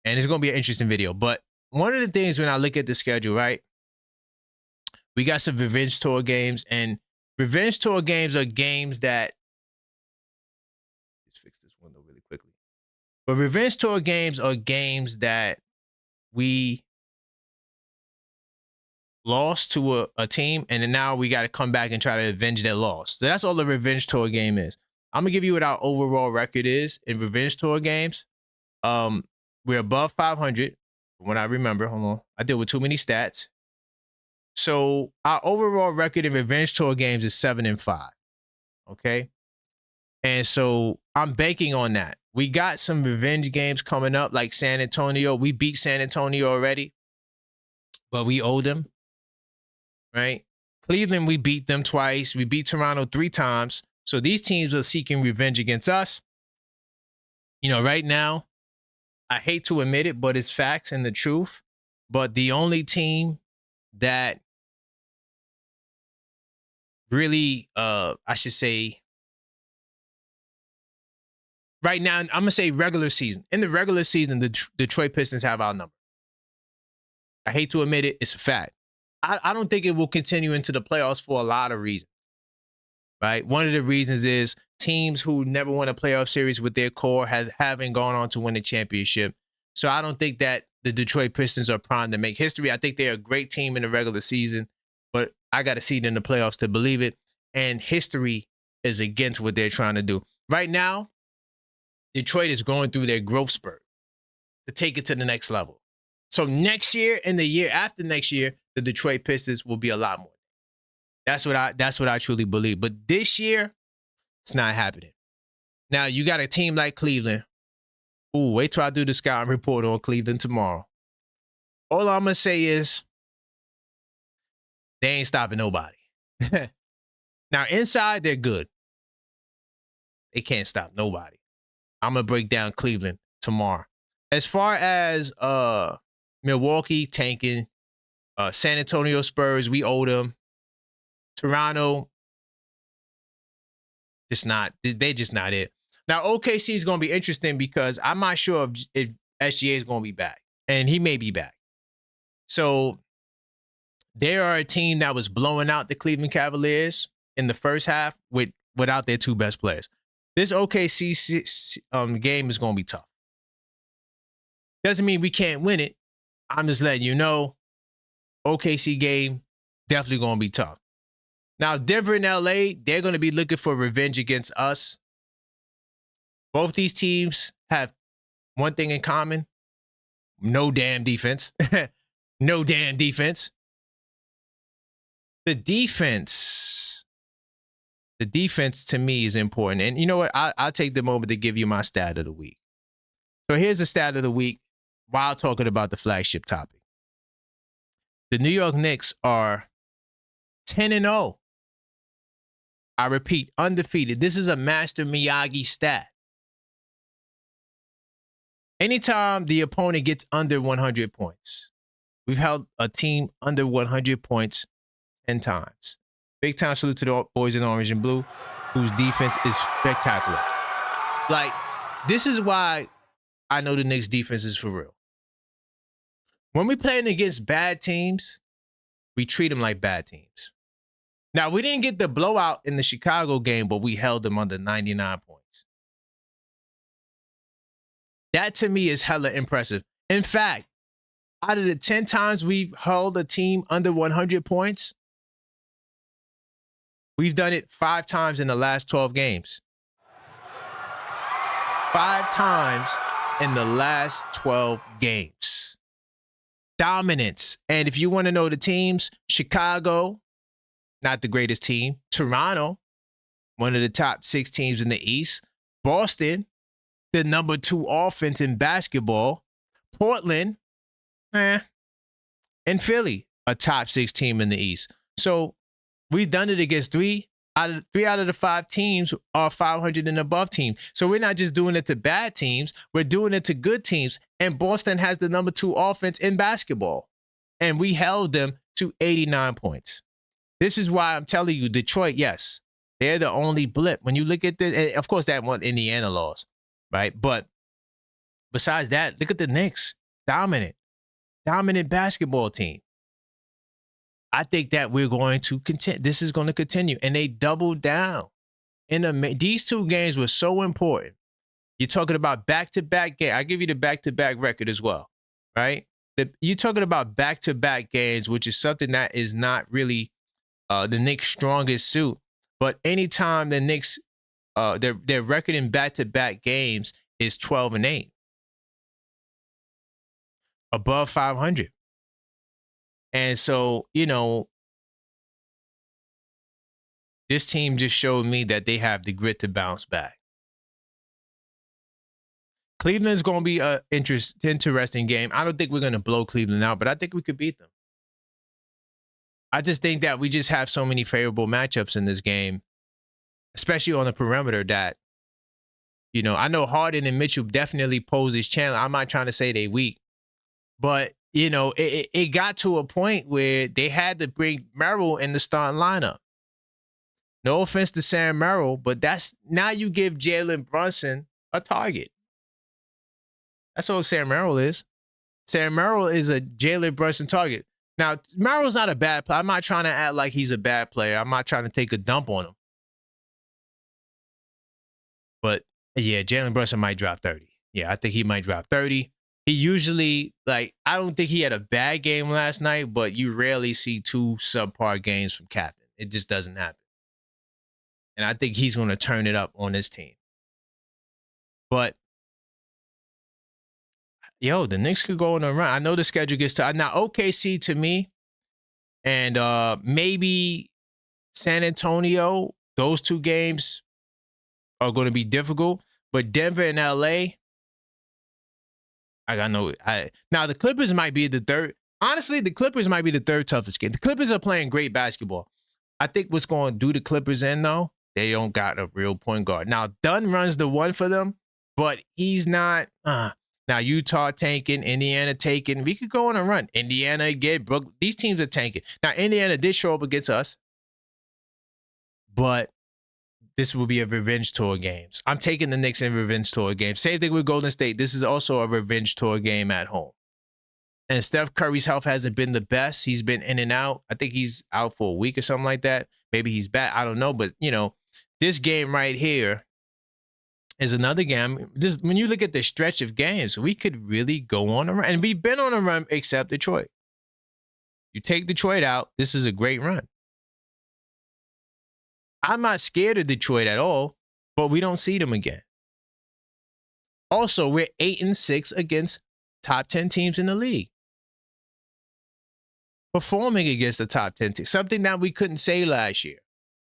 And it's going to be an interesting video. But one of the things when I look at the schedule, right? We got some revenge tour games, and revenge tour games are games that, let's fix this window really quickly. But revenge tour games are games that we lost to a team, and then now we got to come back and try to avenge their loss. So that's all the revenge tour game is. I'm gonna give you what our overall record is in revenge tour games. We're above 500 from what I remember. Hold on, I deal with too many stats. So our overall record in revenge tour games is 7-5. Okay, and so I'm banking on that. We got some revenge games coming up, like San Antonio. We beat San Antonio already, but we owe them. Right? Cleveland, we beat them twice. We beat Toronto 3 times. So these teams are seeking revenge against us. You know, right now, I hate to admit it, but it's facts and the truth. But the only team that really, I should say, right now, I'm going to say regular season. In the regular season, the Detroit Pistons have our number. I hate to admit it. It's a fact. I don't think it will continue into the playoffs for a lot of reasons, right? One of the reasons is teams who never won a playoff series with their core haven't gone on to win a championship. So I don't think that the Detroit Pistons are primed to make history. I think they're a great team in the regular season, but I got to see it in the playoffs to believe it. And history is against what they're trying to do. Right now, Detroit is going through their growth spurt to take it to the next level. So next year and the year after next year, the Detroit Pistons will be a lot more. That's what I truly believe. But this year, it's not happening. Now, you got a team like Cleveland. Ooh, wait till I do the scouting report on Cleveland tomorrow. All I'm going to say is they ain't stopping nobody. Now, inside, they're good. They can't stop nobody. I'm gonna break down Cleveland tomorrow. As far as Milwaukee tanking, San Antonio Spurs, we owe them. Toronto, they're just not it. Now OKC is gonna be interesting because I'm not sure if SGA is gonna be back, and he may be back. So they are a team that was blowing out the Cleveland Cavaliers in the first half without their two best players. This OKC game is going to be tough. Doesn't mean we can't win it. I'm just letting you know, OKC game definitely going to be tough. Now, Denver and LA, they're going to be looking for revenge against us. Both these teams have one thing in common. No damn defense. No damn defense. The defense to me is important. And you know what? I'll take the moment to give you my stat of the week. So here's the stat of the week while talking about the flagship topic. The New York Knicks are 10-0. I repeat, undefeated. This is a Master Miyagi stat. Anytime the opponent gets under 100 points, we've held a team under 100 points 10 times. Big time salute to the boys in orange and blue, whose defense is spectacular. Like, this is why I know the Knicks defense is for real. When we playing against bad teams, we treat them like bad teams. Now, we didn't get the blowout in the Chicago game, but we held them under 99 points. That to me is hella impressive. In fact, out of the 10 times we've held a team under 100 points, we've done it 5 times in the last 12 games. 5 times in the last 12 games. Dominance. And if you want to know the teams, Chicago, not the greatest team. Toronto, one of the top 6 teams in the East. Boston, the number 2 offense in basketball. Portland, and Philly, a top 6 team in the East. So we've done it against 3 out of the 5 teams are 500 and above teams. So we're not just doing it to bad teams. We're doing it to good teams. And Boston has the number 2 offense in basketball. And we held them to 89 points. This is why I'm telling you, Detroit, yes, they're the only blip. When you look at this, and of course, that one Indiana lost, right? But besides that, look at the Knicks. Dominant basketball team. I think that we're going to continue. This is going to continue. And they doubled down. These 2 games were so important. You're talking about back-to-back game. I give you the back-to-back record as well, right? You're talking about back-to-back games, which is something that is not really the Knicks' strongest suit. But anytime the Knicks, their record in back-to-back games is 12-8. Above 500. And so, you know, this team just showed me that they have the grit to bounce back. Cleveland's going to be an interesting game. I don't think we're going to blow Cleveland out, but I think we could beat them. I just think that we just have so many favorable matchups in this game, especially on the perimeter that, you know, I know Harden and Mitchell definitely pose this challenge. I'm not trying to say they weak, but, you know, it got to a point where they had to bring Merrill in the starting lineup. No offense to Sam Merrill, but now you give Jalen Brunson a target. That's all Sam Merrill is. Sam Merrill is a Jalen Brunson target. Now, Merrill's not a bad player. I'm not trying to act like he's a bad player. I'm not trying to take a dump on him. But, yeah, Jalen Brunson might drop 30. Yeah, I think he might drop 30. He usually, I don't think he had a bad game last night, but you rarely see 2 subpar games from Captain. It just doesn't happen. And I think he's going to turn it up on this team. But, yo, the Knicks could go on a run. I know the schedule gets tough. Now, OKC to me and maybe San Antonio, those 2 games are going to be difficult. But Denver and LA, now the Clippers might be the third. Honestly, the Clippers might be the 3rd toughest game. The Clippers are playing great basketball. I think what's going to do the Clippers in, though, they don't got a real point guard. Now, Dunn runs the 1 for them, but he's not. Now Utah tanking, Indiana taking. We could go on a run. Indiana again, Brooklyn. These teams are tanking. Now Indiana did show up against us, but this will be a revenge tour games. I'm taking the Knicks in revenge tour game. Same thing with Golden State. This is also a revenge tour game at home. And Steph Curry's health hasn't been the best. He's been in and out. I think he's out for a week or something like that. Maybe he's back. I don't know. But, this game right here is another game. When you look at the stretch of games, we could really go on a run. And we've been on a run except Detroit. You take Detroit out, this is a great run. I'm not scared of Detroit at all, but we don't see them again. Also, we're 8-6 against top 10 teams in the league. Performing against the top 10 teams, something that we couldn't say last year.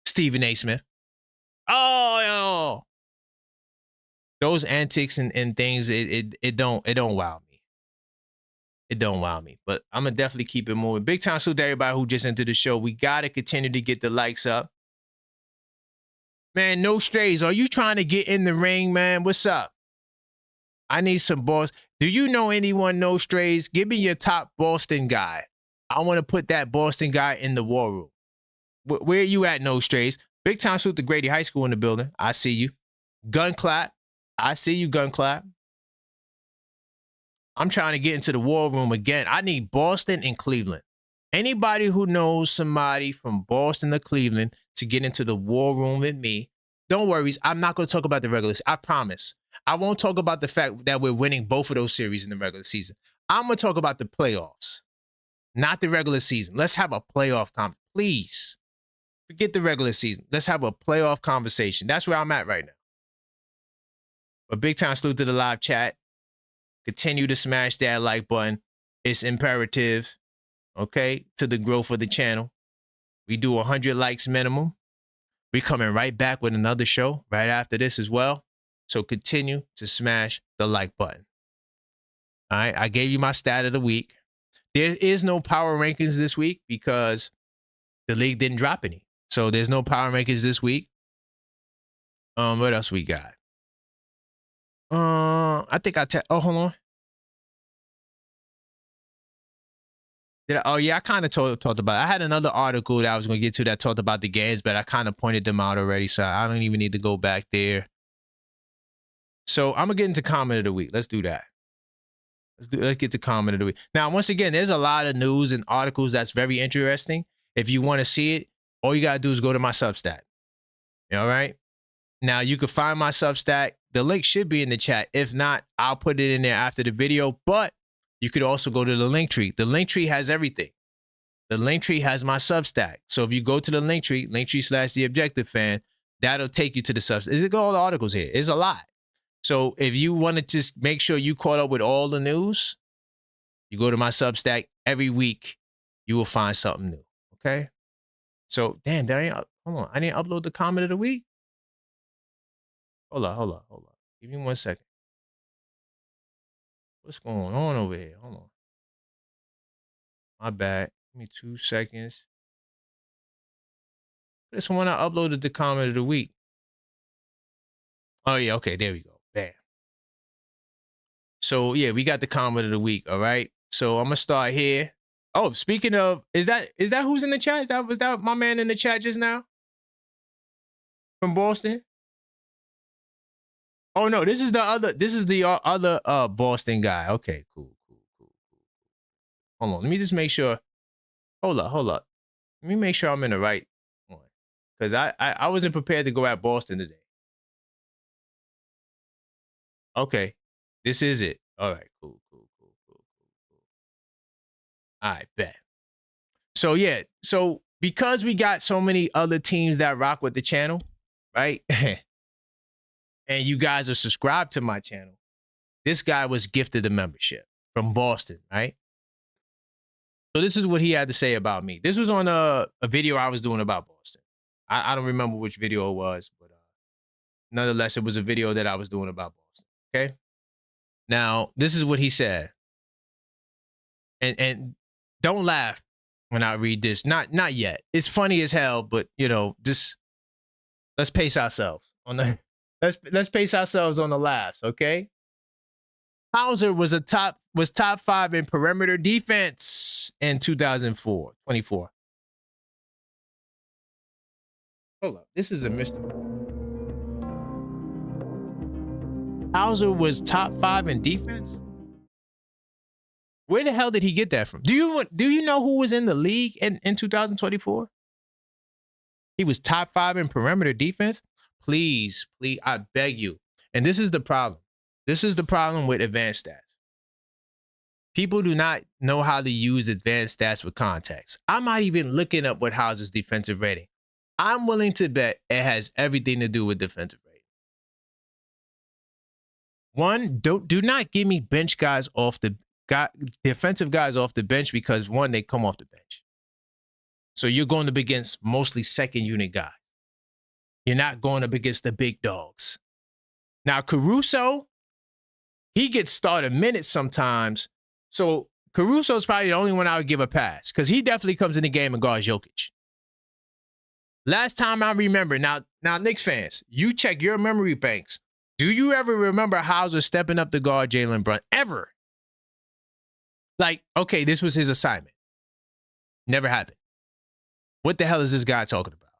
Stephen A. Smith. Oh. Those antics and things, it don't wow me. It don't wow me. But I'm going to definitely keep it moving. Big time salute to everybody who just entered the show. We got to continue to get the likes up. Man, no strays. Are you trying to get in the ring, man? What's up? I need some balls. Do you know anyone, no strays? Give me your top Boston guy. I want to put that Boston guy in the war room. Where are you at, no strays? Big time salute to Grady High School in the building. I see you. Gun clap. I see you, gun clap. I'm trying to get into the war room again. I need Boston and Cleveland. Anybody who knows somebody from Boston or Cleveland to get into the war room with me, don't worry. I'm not going to talk about the regular season. I promise. I won't talk about the fact that we're winning both of those series in the regular season. I'm going to talk about the playoffs, not the regular season. Let's have a playoff conversation. Please. Forget the regular season. Let's have a playoff conversation. That's where I'm at right now. But big time salute to the live chat. Continue to smash that like button. It's imperative, okay, to the growth of the channel. We do 100 likes minimum. We're coming right back with another show right after this as well. So continue to smash the like button. All right, I gave you my stat of the week. There is no power rankings this week because the league didn't drop any. So there's no power rankings this week. What else we got? I think hold on. I kind of talked about it. I had another article that I was going to get to that talked about the games, but I kind of pointed them out already, so I don't even need to go back there. So I'm going to get into comment of the week. Let's do that. Let's get to comment of the week. Now, once again, there's a lot of news and articles that's very interesting. If you want to see it, all you got to do is go to my Substack. All right? Now, you can find my Substack. The link should be in the chat. If not, I'll put it in there after the video, but you could also go to the link tree. The link tree has everything. The link tree has my Substack. So if you go to the link tree /TheObjectiveFan, that'll take you to the Substack. There's all the articles here. It's a lot. So if you want to just make sure you caught up with all the news, you go to my Substack every week, you will find something new. Okay? So, damn, hold on. I didn't upload the comment of the week. Hold on. Give me 1 second. What's going on over here? Hold on. My bad. Give me 2 seconds. This one I uploaded the comment of the week. Oh, yeah. Okay, there we go. Bam. So, yeah, we got the comment of the week, all right? So, I'm going to start here. Oh, speaking of, is that who's in the chat? Was that my man in the chat just now? From Boston? Oh, no, this is the other Boston guy. Okay, cool. Hold on, let me just make sure. Hold up. Let me make sure I'm in the right one. Because I wasn't prepared to go at Boston today. Okay, this is it. All right, cool. All right, bet. So, yeah, because we got so many other teams that rock with the channel, right? And you guys are subscribed to my channel, this guy was gifted a membership from Boston, right? So this is what he had to say about me. This was on a video I was doing about Boston. I don't remember which video it was, but nonetheless, it was a video that I was doing about Boston, okay? Now, this is what he said. And don't laugh when I read this. Not yet. It's funny as hell, but, just let's pace ourselves on the Let's pace ourselves on the laughs, okay? Hauser was top 5 in perimeter defense in 2024. Hold up, this is a mystery. Hauser was top 5 in defense? Where the hell did he get that from? Do you know who was in the league in 2024? He was top 5 in perimeter defense. Please, I beg you. And this is the problem. This is the problem with advanced stats. People do not know how to use advanced stats with context. I'm not even looking up what Hauser's defensive rating. I'm willing to bet it has everything to do with defensive rating. One, do not give me bench guys off the defensive guys off the bench because one, they come off the bench. So you're going up against mostly second unit guys. You're not going up against the big dogs. Now, Caruso, he gets started minutes sometimes. So Caruso's probably the only one I would give a pass because he definitely comes in the game and guards Jokic. Last time I remember, now Knicks fans, you check your memory banks. Do you ever remember Hauser stepping up to guard Jalen Brunson? Ever? Like, okay, this was his assignment. Never happened. What the hell is this guy talking about?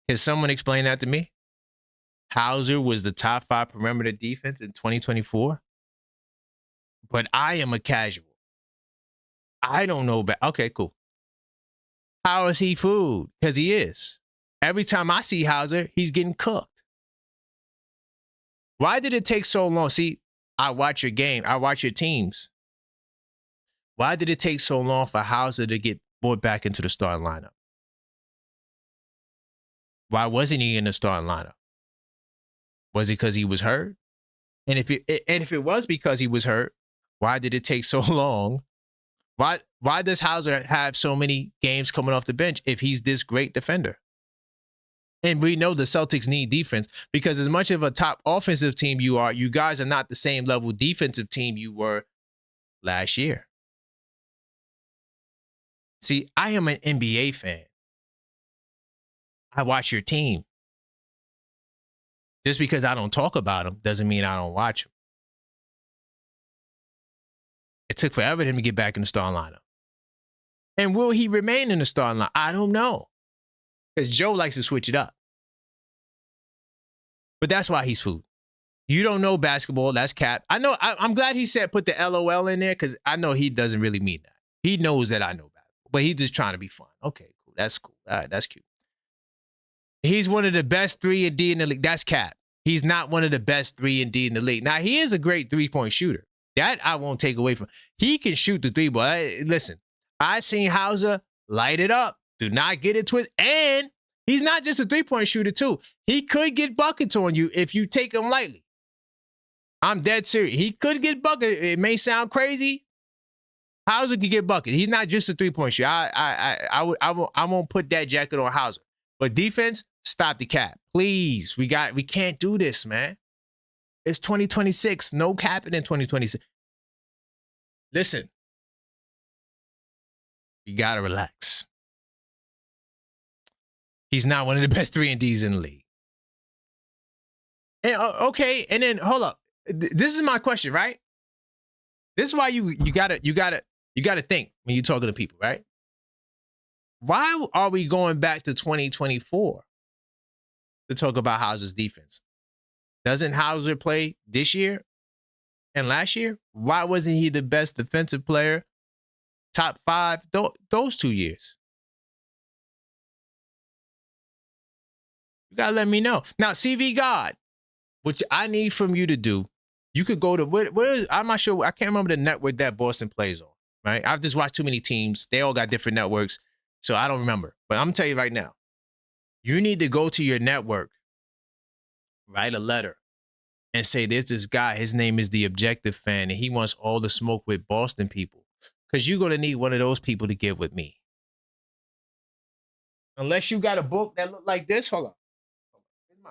Can someone explain that to me? Hauser was the top 5 perimeter defense in 2024. But I am a casual. I don't know about. Okay, cool. How is he food? Because he is. Every time I see Hauser, he's getting cooked. Why did it take so long? See, I watch your game. I watch your teams. Why did it take so long for Hauser to get brought back into the starting lineup? Why wasn't he in the starting lineup? Was it because he was hurt? And if it was because he was hurt, why did it take so long? Why does Hauser have so many games coming off the bench if he's this great defender? And we know the Celtics need defense because as much of a top offensive team you are, you guys are not the same level defensive team you were last year. See, I am an NBA fan. I watch your team. Just because I don't talk about them doesn't mean I don't watch them. It took forever for him to get back in the starting lineup. And will he remain in the starting lineup? I don't know. Because Joe likes to switch it up. But that's why he's food. You don't know basketball. That's cap. I know. I'm glad he said put the LOL in there because I know he doesn't really mean that. He knows that I know basketball. But he's just trying to be fun. Okay, cool. That's cool. All right, that's cute. He's one of the best 3-and-D in the league. That's cap. He's not one of the best 3-and-D in the league. Now, he is a great three-point shooter. That I won't take away from him. He can shoot the three, but listen, I seen Hauser light it up. Do not get it twisted. And he's not just a three-point shooter, too. He could get buckets on you if you take him lightly. I'm dead serious. He could get buckets. It may sound crazy. Hauser could get buckets. He's not just a three-point shooter. I won't put that jacket on Hauser. But defense, stop the cap. Please. We can't do this, man. It's 2026. No capping in 2026. Listen. You got to relax. He's not one of the best 3-and-Ds in the league. And okay, and then hold up. This is my question, right? This is why you gotta think when you're talking to people, right? Why are we going back to 2024 to talk about Hauser's defense? Doesn't Hauser play this year and last year? Why wasn't he the best defensive player, top 5, those 2 years? You got to let me know. Now, CV God, which I need from you to do, you could go to, I'm not sure, I can't remember the network that Boston plays on, right? I've just watched too many teams. They all got different networks, so I don't remember. But I'm going to tell you right now, you need to go to your network, write a letter, and say, there's this guy, his name is The Objective Fan, and he wants all the smoke with Boston people. Because you're going to need one of those people to give with me. Unless you got a book that look like this. Hold on.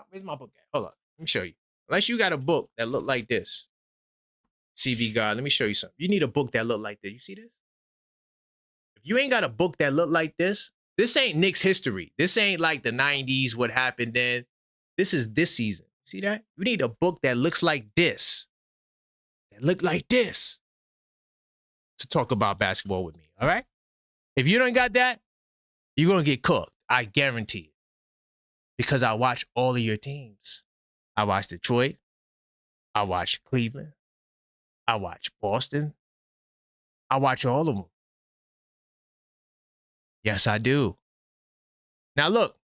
Where's my book at? Hold on. Let me show you. Unless you got a book that look like this. CV God, let me show you something. You need a book that look like this. You see this? If you ain't got a book that look like this ain't Knicks history. This ain't like the 90s, what happened then. This is this season. See that? You need a book that looks like this. That look like this to talk about basketball with me, all right? If you don't got that, you're going to get cooked. I guarantee it. Because I watch all of your teams. I watch Detroit. I watch Cleveland. I watch Boston. I watch all of them. Yes, I do. Now, look.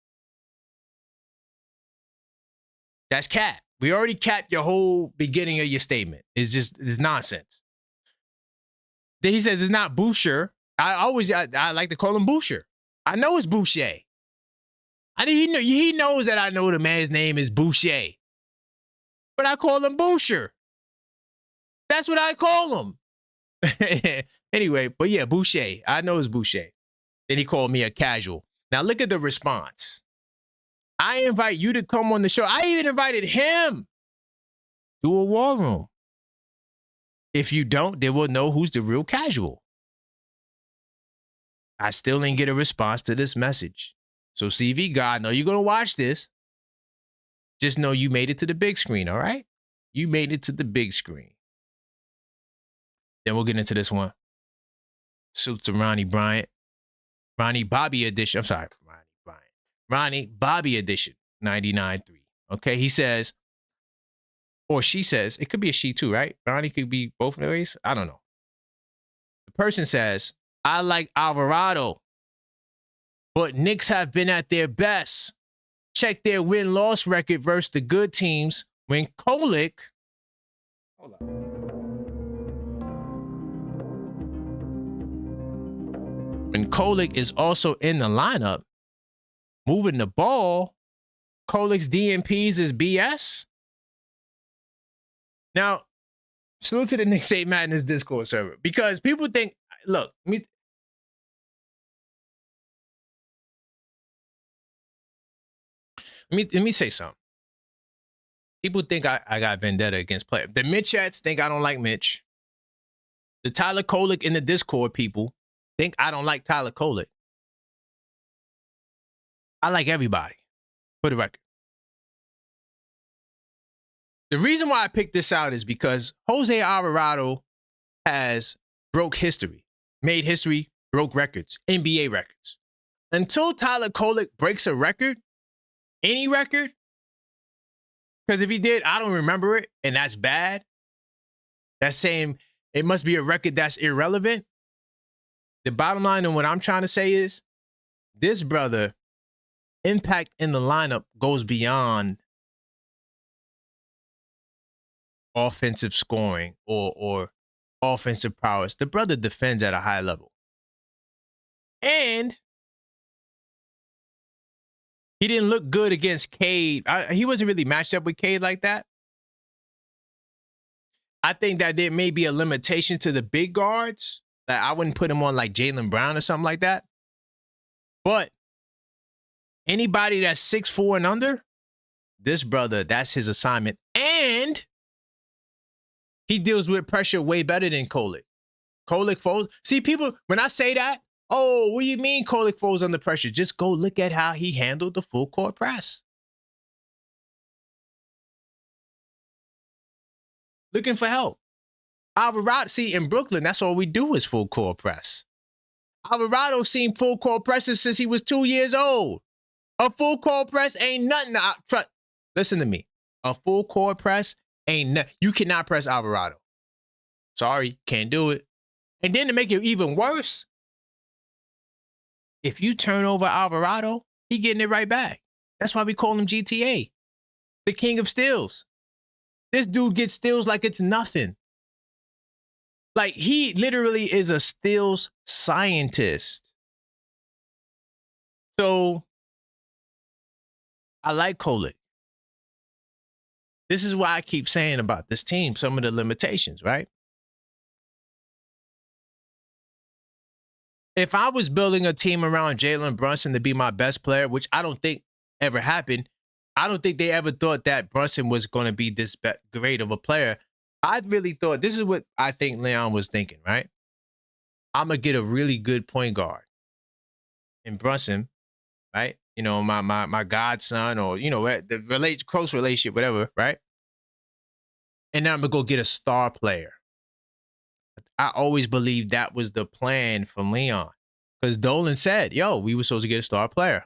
That's cap. We already capped your whole beginning of your statement. It's nonsense. Then he says it's not Boucher. I like to call him Boucher. I know it's Boucher. He knows that I know the man's name is Boucher. But I call him Boucher. That's what I call him. Anyway, but yeah, Boucher. I know it's Boucher. Then he called me a casual. Now look at the response. I invite you to come on the show. I even invited him to a war room. If you don't, they will know who's the real casual. I still didn't get a response to this message. So CV God, I know you're going to watch this. Just know you made it to the big screen, all right? You made it to the big screen. Then we'll get into this one. Salute to Ronnie Bryant. Ronnie Bobby edition. I'm sorry, Ronnie Bryant. Ronnie Bobby edition, 99.3. Okay, he says, or she says, it could be a she too, right? Ronnie could be both ways. I don't know. The person says, I like Alvarado, but Knicks have been at their best. Check their win-loss record versus the good teams when Kolek, hold on. When Kolek is also in the lineup, moving the ball, Kolek's DMPs is BS. Now, salute to the Knicks 8 Madness Discord server because people think, look, let me say something. People think I got vendetta against players. The Mitchettes think I don't like Mitch. The Tyler Kolek in the Discord people think I don't like Tyler Kolek. I like everybody, for the record. The reason why I picked this out is because Jose Alvarado has broke history, made history, broke records, NBA records. Until Tyler Kolek breaks a record, any record, because if he did, I don't remember it, and that's bad. That's saying it must be a record that's irrelevant. The bottom line and what I'm trying to say is this brother impact in the lineup goes beyond offensive scoring or offensive prowess. The brother defends at a high level. And he didn't look good against Cade. He wasn't really matched up with Cade like that. I think that there may be a limitation to the big guards. That I wouldn't put him on like Jaylen Brown or something like that. But anybody that's 6'4" and under, this brother, that's his assignment. And he deals with pressure way better than Kolek. Kolek folds. See, people, when I say that, oh, what do you mean Kolek folds under pressure? Just go look at how he handled the full court press. Looking for help. Alvarado, see, in Brooklyn, that's all we do is full court press. Alvarado seen full court presses since he was 2 years old. A full court press ain't nothing. Listen to me. A full court press ain't nothing. You cannot press Alvarado. Sorry, can't do it. And then to make it even worse, if you turn over Alvarado, he getting it right back. That's why we call him GTA, the king of steals. This dude gets steals like it's nothing. Like, he literally is a steals scientist. So, I like Kolek. This is why I keep saying about this team, some of the limitations, right? If I was building a team around Jalen Brunson to be my best player, which I don't think ever happened, I don't think they ever thought that Brunson was going to be this great of a player. I really thought, this is what I think Leon was thinking, right? I'm going to get a really good point guard in Brunson, right? you know, my godson, or, you know, the close relationship, whatever, right? And now I'm gonna go get a star player. I always believed that was the plan from Leon, because Dolan said, yo, we were supposed to get a star player.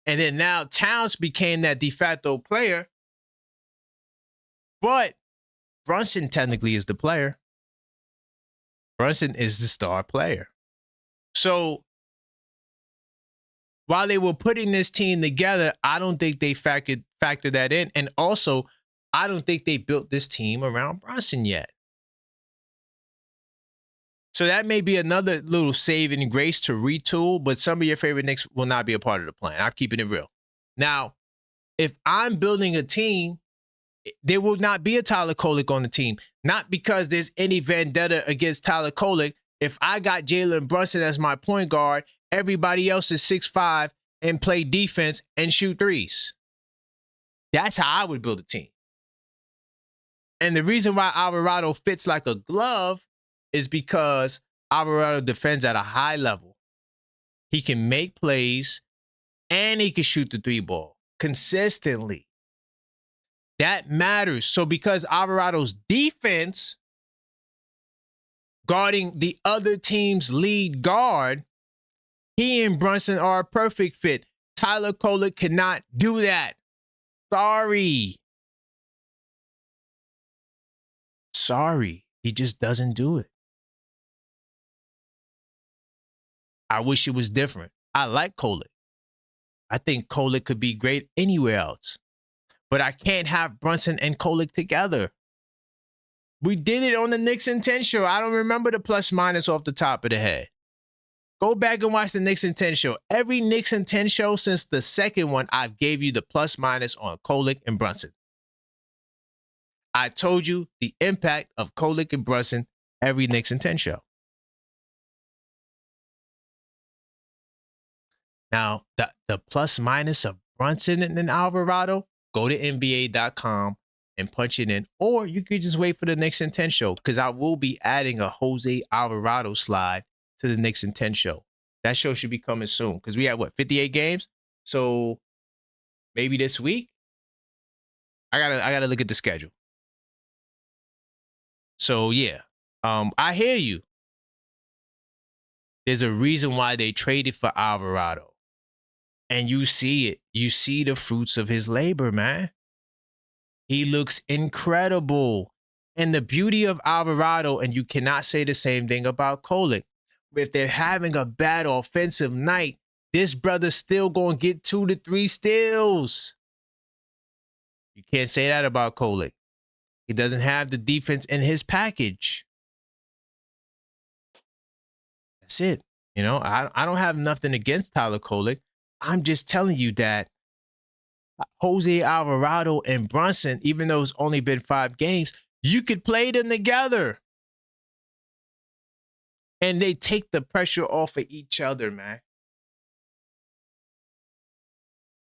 And then now Towns became that de facto player, but Brunson technically is the player. Brunson is the star player. So while they were putting this team together, I don't think they factored that in. And also, I don't think they built this team around Brunson yet. So that may be another little saving grace to retool, but some of your favorite Knicks will not be a part of the plan. I'm keeping it real. Now, if I'm building a team, there will not be a Tyler Kolek on the team. Not because there's any vendetta against Tyler Kolek. If I got Jalen Brunson as my point guard, everybody else is 6'5" and play defense and shoot threes. That's how I would build a team. And the reason why Alvarado fits like a glove is because Alvarado defends at a high level. He can make plays and he can shoot the three ball consistently. That matters. So because Alvarado's defense guarding the other team's lead guard, he and Brunson are a perfect fit. Tyler Kolek cannot do that. Sorry. He just doesn't do it. I wish it was different. I like Kolek. I think Kolek could be great anywhere else. But I can't have Brunson and Kolek together. We did it on the Knicks and 10 show. I don't remember the plus minus off the top of the head. Go back and watch the Knicks and 10 show. Every Knicks and 10 show since the second one, I've gave you the plus minus on Kolek and Brunson. I told you the impact of Kolek and Brunson every Knicks and 10 show. Now, the plus minus of Brunson and Alvarado, go to NBA.com and punch it in. Or you could just wait for the Knicks and 10 show, because I will be adding a Jose Alvarado slide to the Knicks and 10 show. That show should be coming soon, because we have, 58 games? So maybe this week? I gotta look at the schedule. So, yeah. I hear you. There's a reason why they traded for Alvarado. And you see it. You see the fruits of his labor, man. He looks incredible. And the beauty of Alvarado, and you cannot say the same thing about Kolek. If they're having a bad offensive night, this brother's still going to get 2 to 3 steals. You can't say that about Kolek. He doesn't have the defense in his package. That's it. You know, I don't have nothing against Tyler Kolek. I'm just telling you that Jose Alvarado and Brunson, even though it's only been 5 games, you could play them together. And they take the pressure off of each other, man.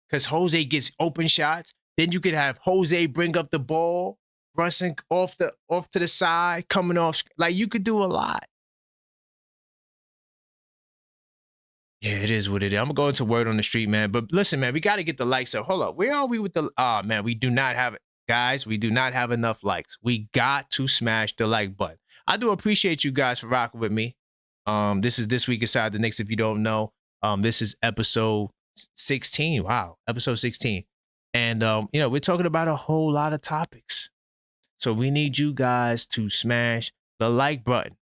Because Jose gets open shots. Then you could have Jose bring up the ball, Brunson off to the side, coming off. Like, you could do a lot. Yeah, it is what it is. I'm going to word on the street, man. But listen, man, we got to get the likes up. Hold up. Where are we with the... man, we do not have it. Guys, we do not have enough likes. We got to smash the like button. I do appreciate you guys for rocking with me. This is This Week Inside the Knicks, if you don't know. This is episode 16. Wow, episode 16. And, you know, we're talking about a whole lot of topics. So we need you guys to smash the like button.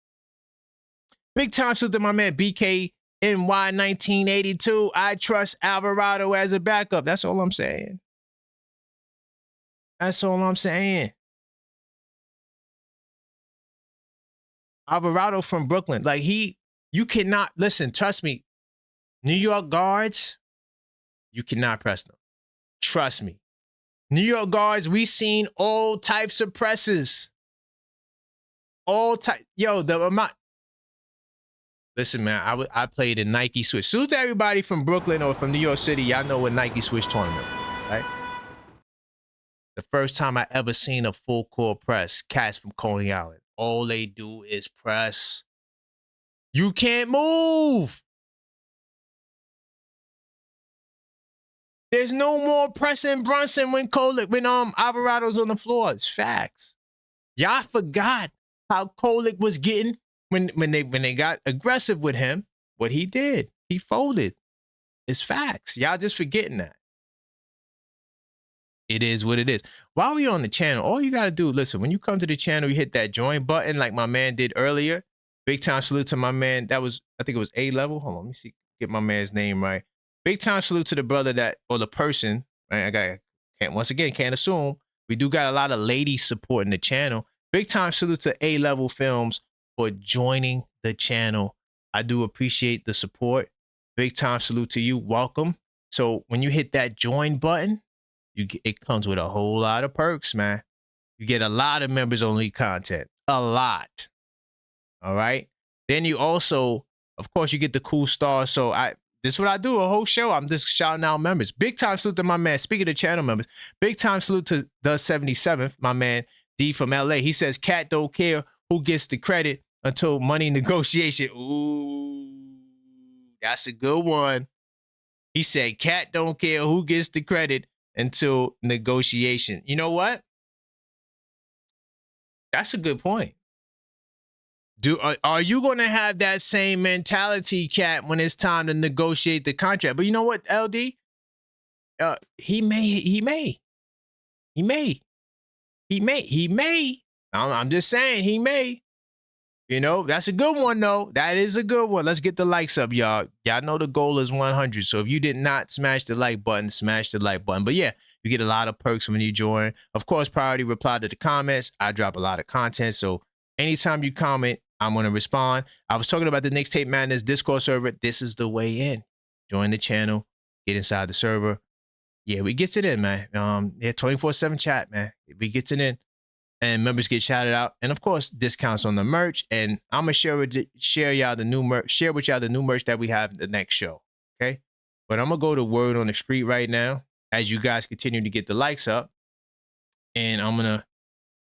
Big time salute to my man BK NY 1982. I trust Alvarado as a backup. That's all I'm saying. That's all I'm saying. Alvarado from Brooklyn. Like, you cannot, listen, trust me. New York guards, you cannot press them. Trust me. New York guards, we seen all types of presses. All type. Yo, the amount. Listen, man, I played in Nike Switch. Salute to everybody from Brooklyn or from New York City. Y'all know what Nike Switch tournament, right? The first time I ever seen a full court press, cats from Coney Island. All they do is press. You can't move. There's no more pressing Brunson when Alvarado's on the floor. It's facts. Y'all forgot how Kolek was getting when they got aggressive with him. What he did, he folded. It's facts. Y'all just forgetting that. It is what it is. While we're on the channel, all you got to do, listen, when you come to the channel, you hit that join button like my man did earlier. Big time salute to my man. That was, I think it was A-level. Hold on, let me see, get my man's name right. Big time salute to the brother that, or the person, right? Can't assume. We do got a lot of ladies supporting the channel. Big time salute to A-level Films for joining the channel. I do appreciate the support. Big time salute to you. Welcome. So when you hit that join button, it comes with a whole lot of perks, man. You get a lot of members only content, a lot. All right. Then you also, of course, you get the cool stars. So this is what I do a whole show. I'm just shouting out members. Big time salute to my man. Speaking of channel members, big time salute to the 77th, my man D from LA. He says, Cat don't care who gets the credit until money negotiation. Ooh, that's a good one. He said, Cat don't care who gets the credit until negotiation. You know what? That's a good point. Are you going to have that same mentality, Cat, when it's time to negotiate the contract? But you know what, LD? He may. I'm just saying he may. You know, that's a good one, though. That is a good one. Let's get the likes up, y'all. Y'all know the goal is 100. So if you did not smash the like button, smash the like button. But yeah, you get a lot of perks when you join. Of course, priority reply to the comments. I drop a lot of content. So anytime you comment, I'm going to respond. I was talking about the Knicks Tape Madness Discord server. This is the way in. Join the channel. Get inside the server. Yeah, we gets it in, man. Yeah, 24/7 chat, man. We gets it in. And members get shouted out, and of course, discounts on the merch. And I'm gonna share with y'all the new merch that we have in the next show. Okay, but I'm gonna go to word on the street right now as you guys continue to get the likes up, and I'm gonna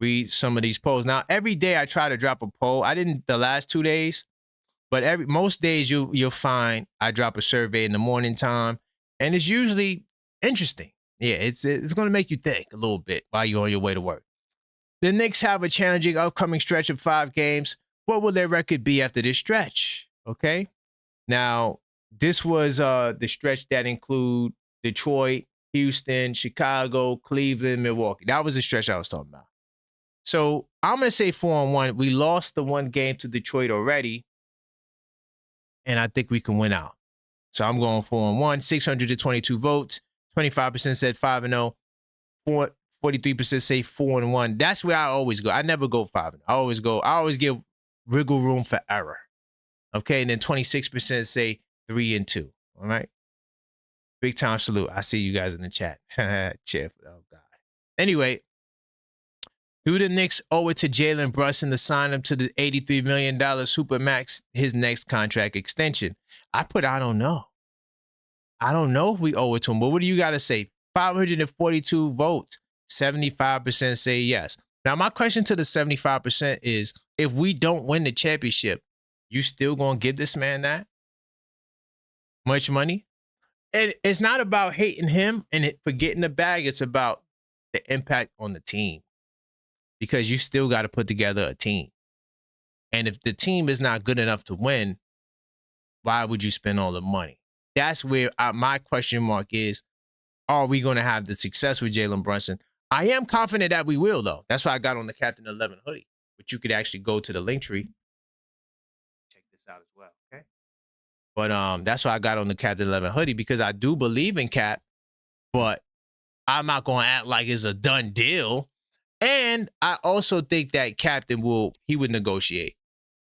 read some of these polls. Now, every day I try to drop a poll. I didn't the last 2 days, but most days you'll find I drop a survey in the morning time, and it's usually interesting. Yeah, it's gonna make you think a little bit while you're on your way to work. The Knicks have a challenging upcoming stretch of 5 games. What will their record be after this stretch? Okay. Now, this was the stretch that include Detroit, Houston, Chicago, Cleveland, Milwaukee. That was the stretch I was talking about. So I'm going to say 4-1. We lost the 1 game to Detroit already, and I think we can win out. So I'm going 4-1, 622 votes. 25% said 5-0. 43% say 4-1. That's where I always go. I never go 5. I always give wiggle room for error. Okay, and then 26% say 3-2. All right. Big time salute. I see you guys in the chat. Cheer for oh God. Anyway, do the Knicks owe it to Jalen Brunson to sign him to the $83 million Supermax, his next contract extension? I don't know. I don't know if we owe it to him, but what do you got to say? 542 votes. 75% say yes. Now, my question to the 75% is, if we don't win the championship, you still gonna give this man that much money? And it's not about hating him and forgetting the bag. It's about the impact on the team, because you still got to put together a team. And if the team is not good enough to win, why would you spend all the money? That's where my question mark is. Are we going to have the success with Jalen Brunson? I am confident that we will, though. That's why I got on the Captain 11 hoodie, but you could actually go to the link tree. Check this out as well, okay? But that's why I got on the Captain 11 hoodie, because I do believe in Cap, but I'm not going to act like it's a done deal. And I also think that Captain would negotiate.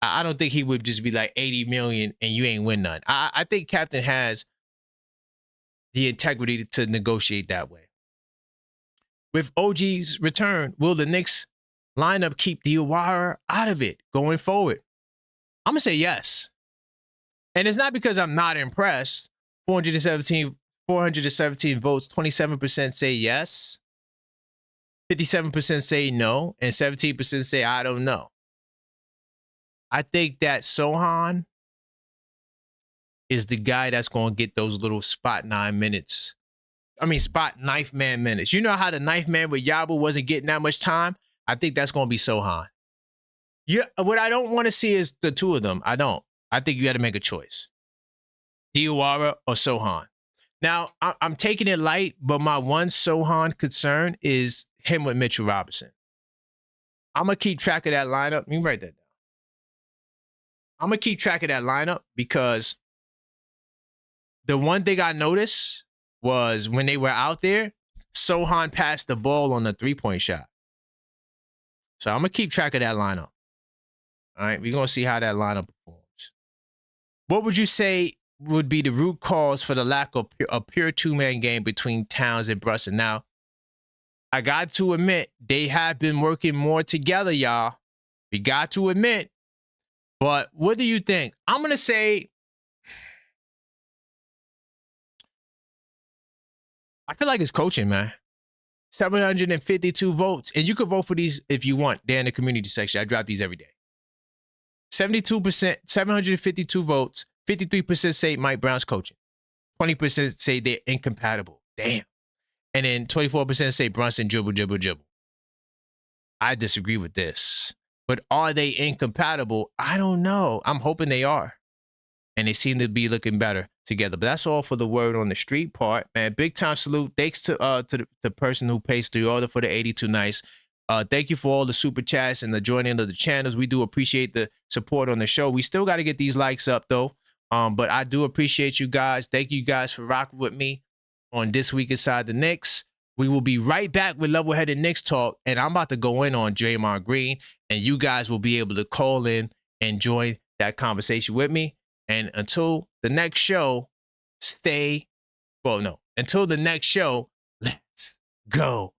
I don't think he would just be like 80 million and you ain't win none. I think Captain has the integrity to negotiate that way. With OG's return, will the Knicks lineup keep Diawara out of it going forward? I'm going to say yes. And it's not because I'm not impressed. 417 votes, 27% say yes. 57% say no, and 17% say I don't know. I think that Sohan is the guy that's going to get those little spot 9 minutes spot ninth man minutes. You know how the ninth man with Yabu wasn't getting that much time? I think that's going to be Sohan. Yeah, what I don't want to see is the two of them. I don't. I think you got to make a choice. Diawara or Sohan. Now, I'm taking it light, but my one Sohan concern is him with Mitchell Robinson. I'm going to keep track of that lineup. Let me write that down. I'm going to keep track of that lineup because the one thing I noticed was when they were out there, Sohan passed the ball on the three-point shot. So I'm going to keep track of that lineup. All right, we're going to see how that lineup performs. What would you say would be the root cause for the lack of a pure two-man game between Towns and Brunson? Now, I got to admit, they have been working more together, y'all. We got to admit. But what do you think? I'm going to say, I feel like it's coaching, man. 752 votes. And you can vote for these if you want. They're in the community section. I drop these every day. 72%, 752 votes. 53% say Mike Brown's coaching. 20% say they're incompatible. Damn. And then 24% say Brunson dribble. I disagree with this. But are they incompatible? I don't know. I'm hoping they are. And they seem to be looking better together. But that's all for the word on the street part, man. Big time salute. Thanks to the person who pays the order for the 82 nights. Thank you for all the super chats and the joining of the channels. We do appreciate the support on the show. We still got to get these likes up, though. But I do appreciate you guys. Thank you guys for rocking with me on This Week Inside the Knicks. We will be right back with level-headed Knicks talk, and I'm about to go in on Draymond Green, and you guys will be able to call in and join that conversation with me. And until the next show, until the next show, let's go.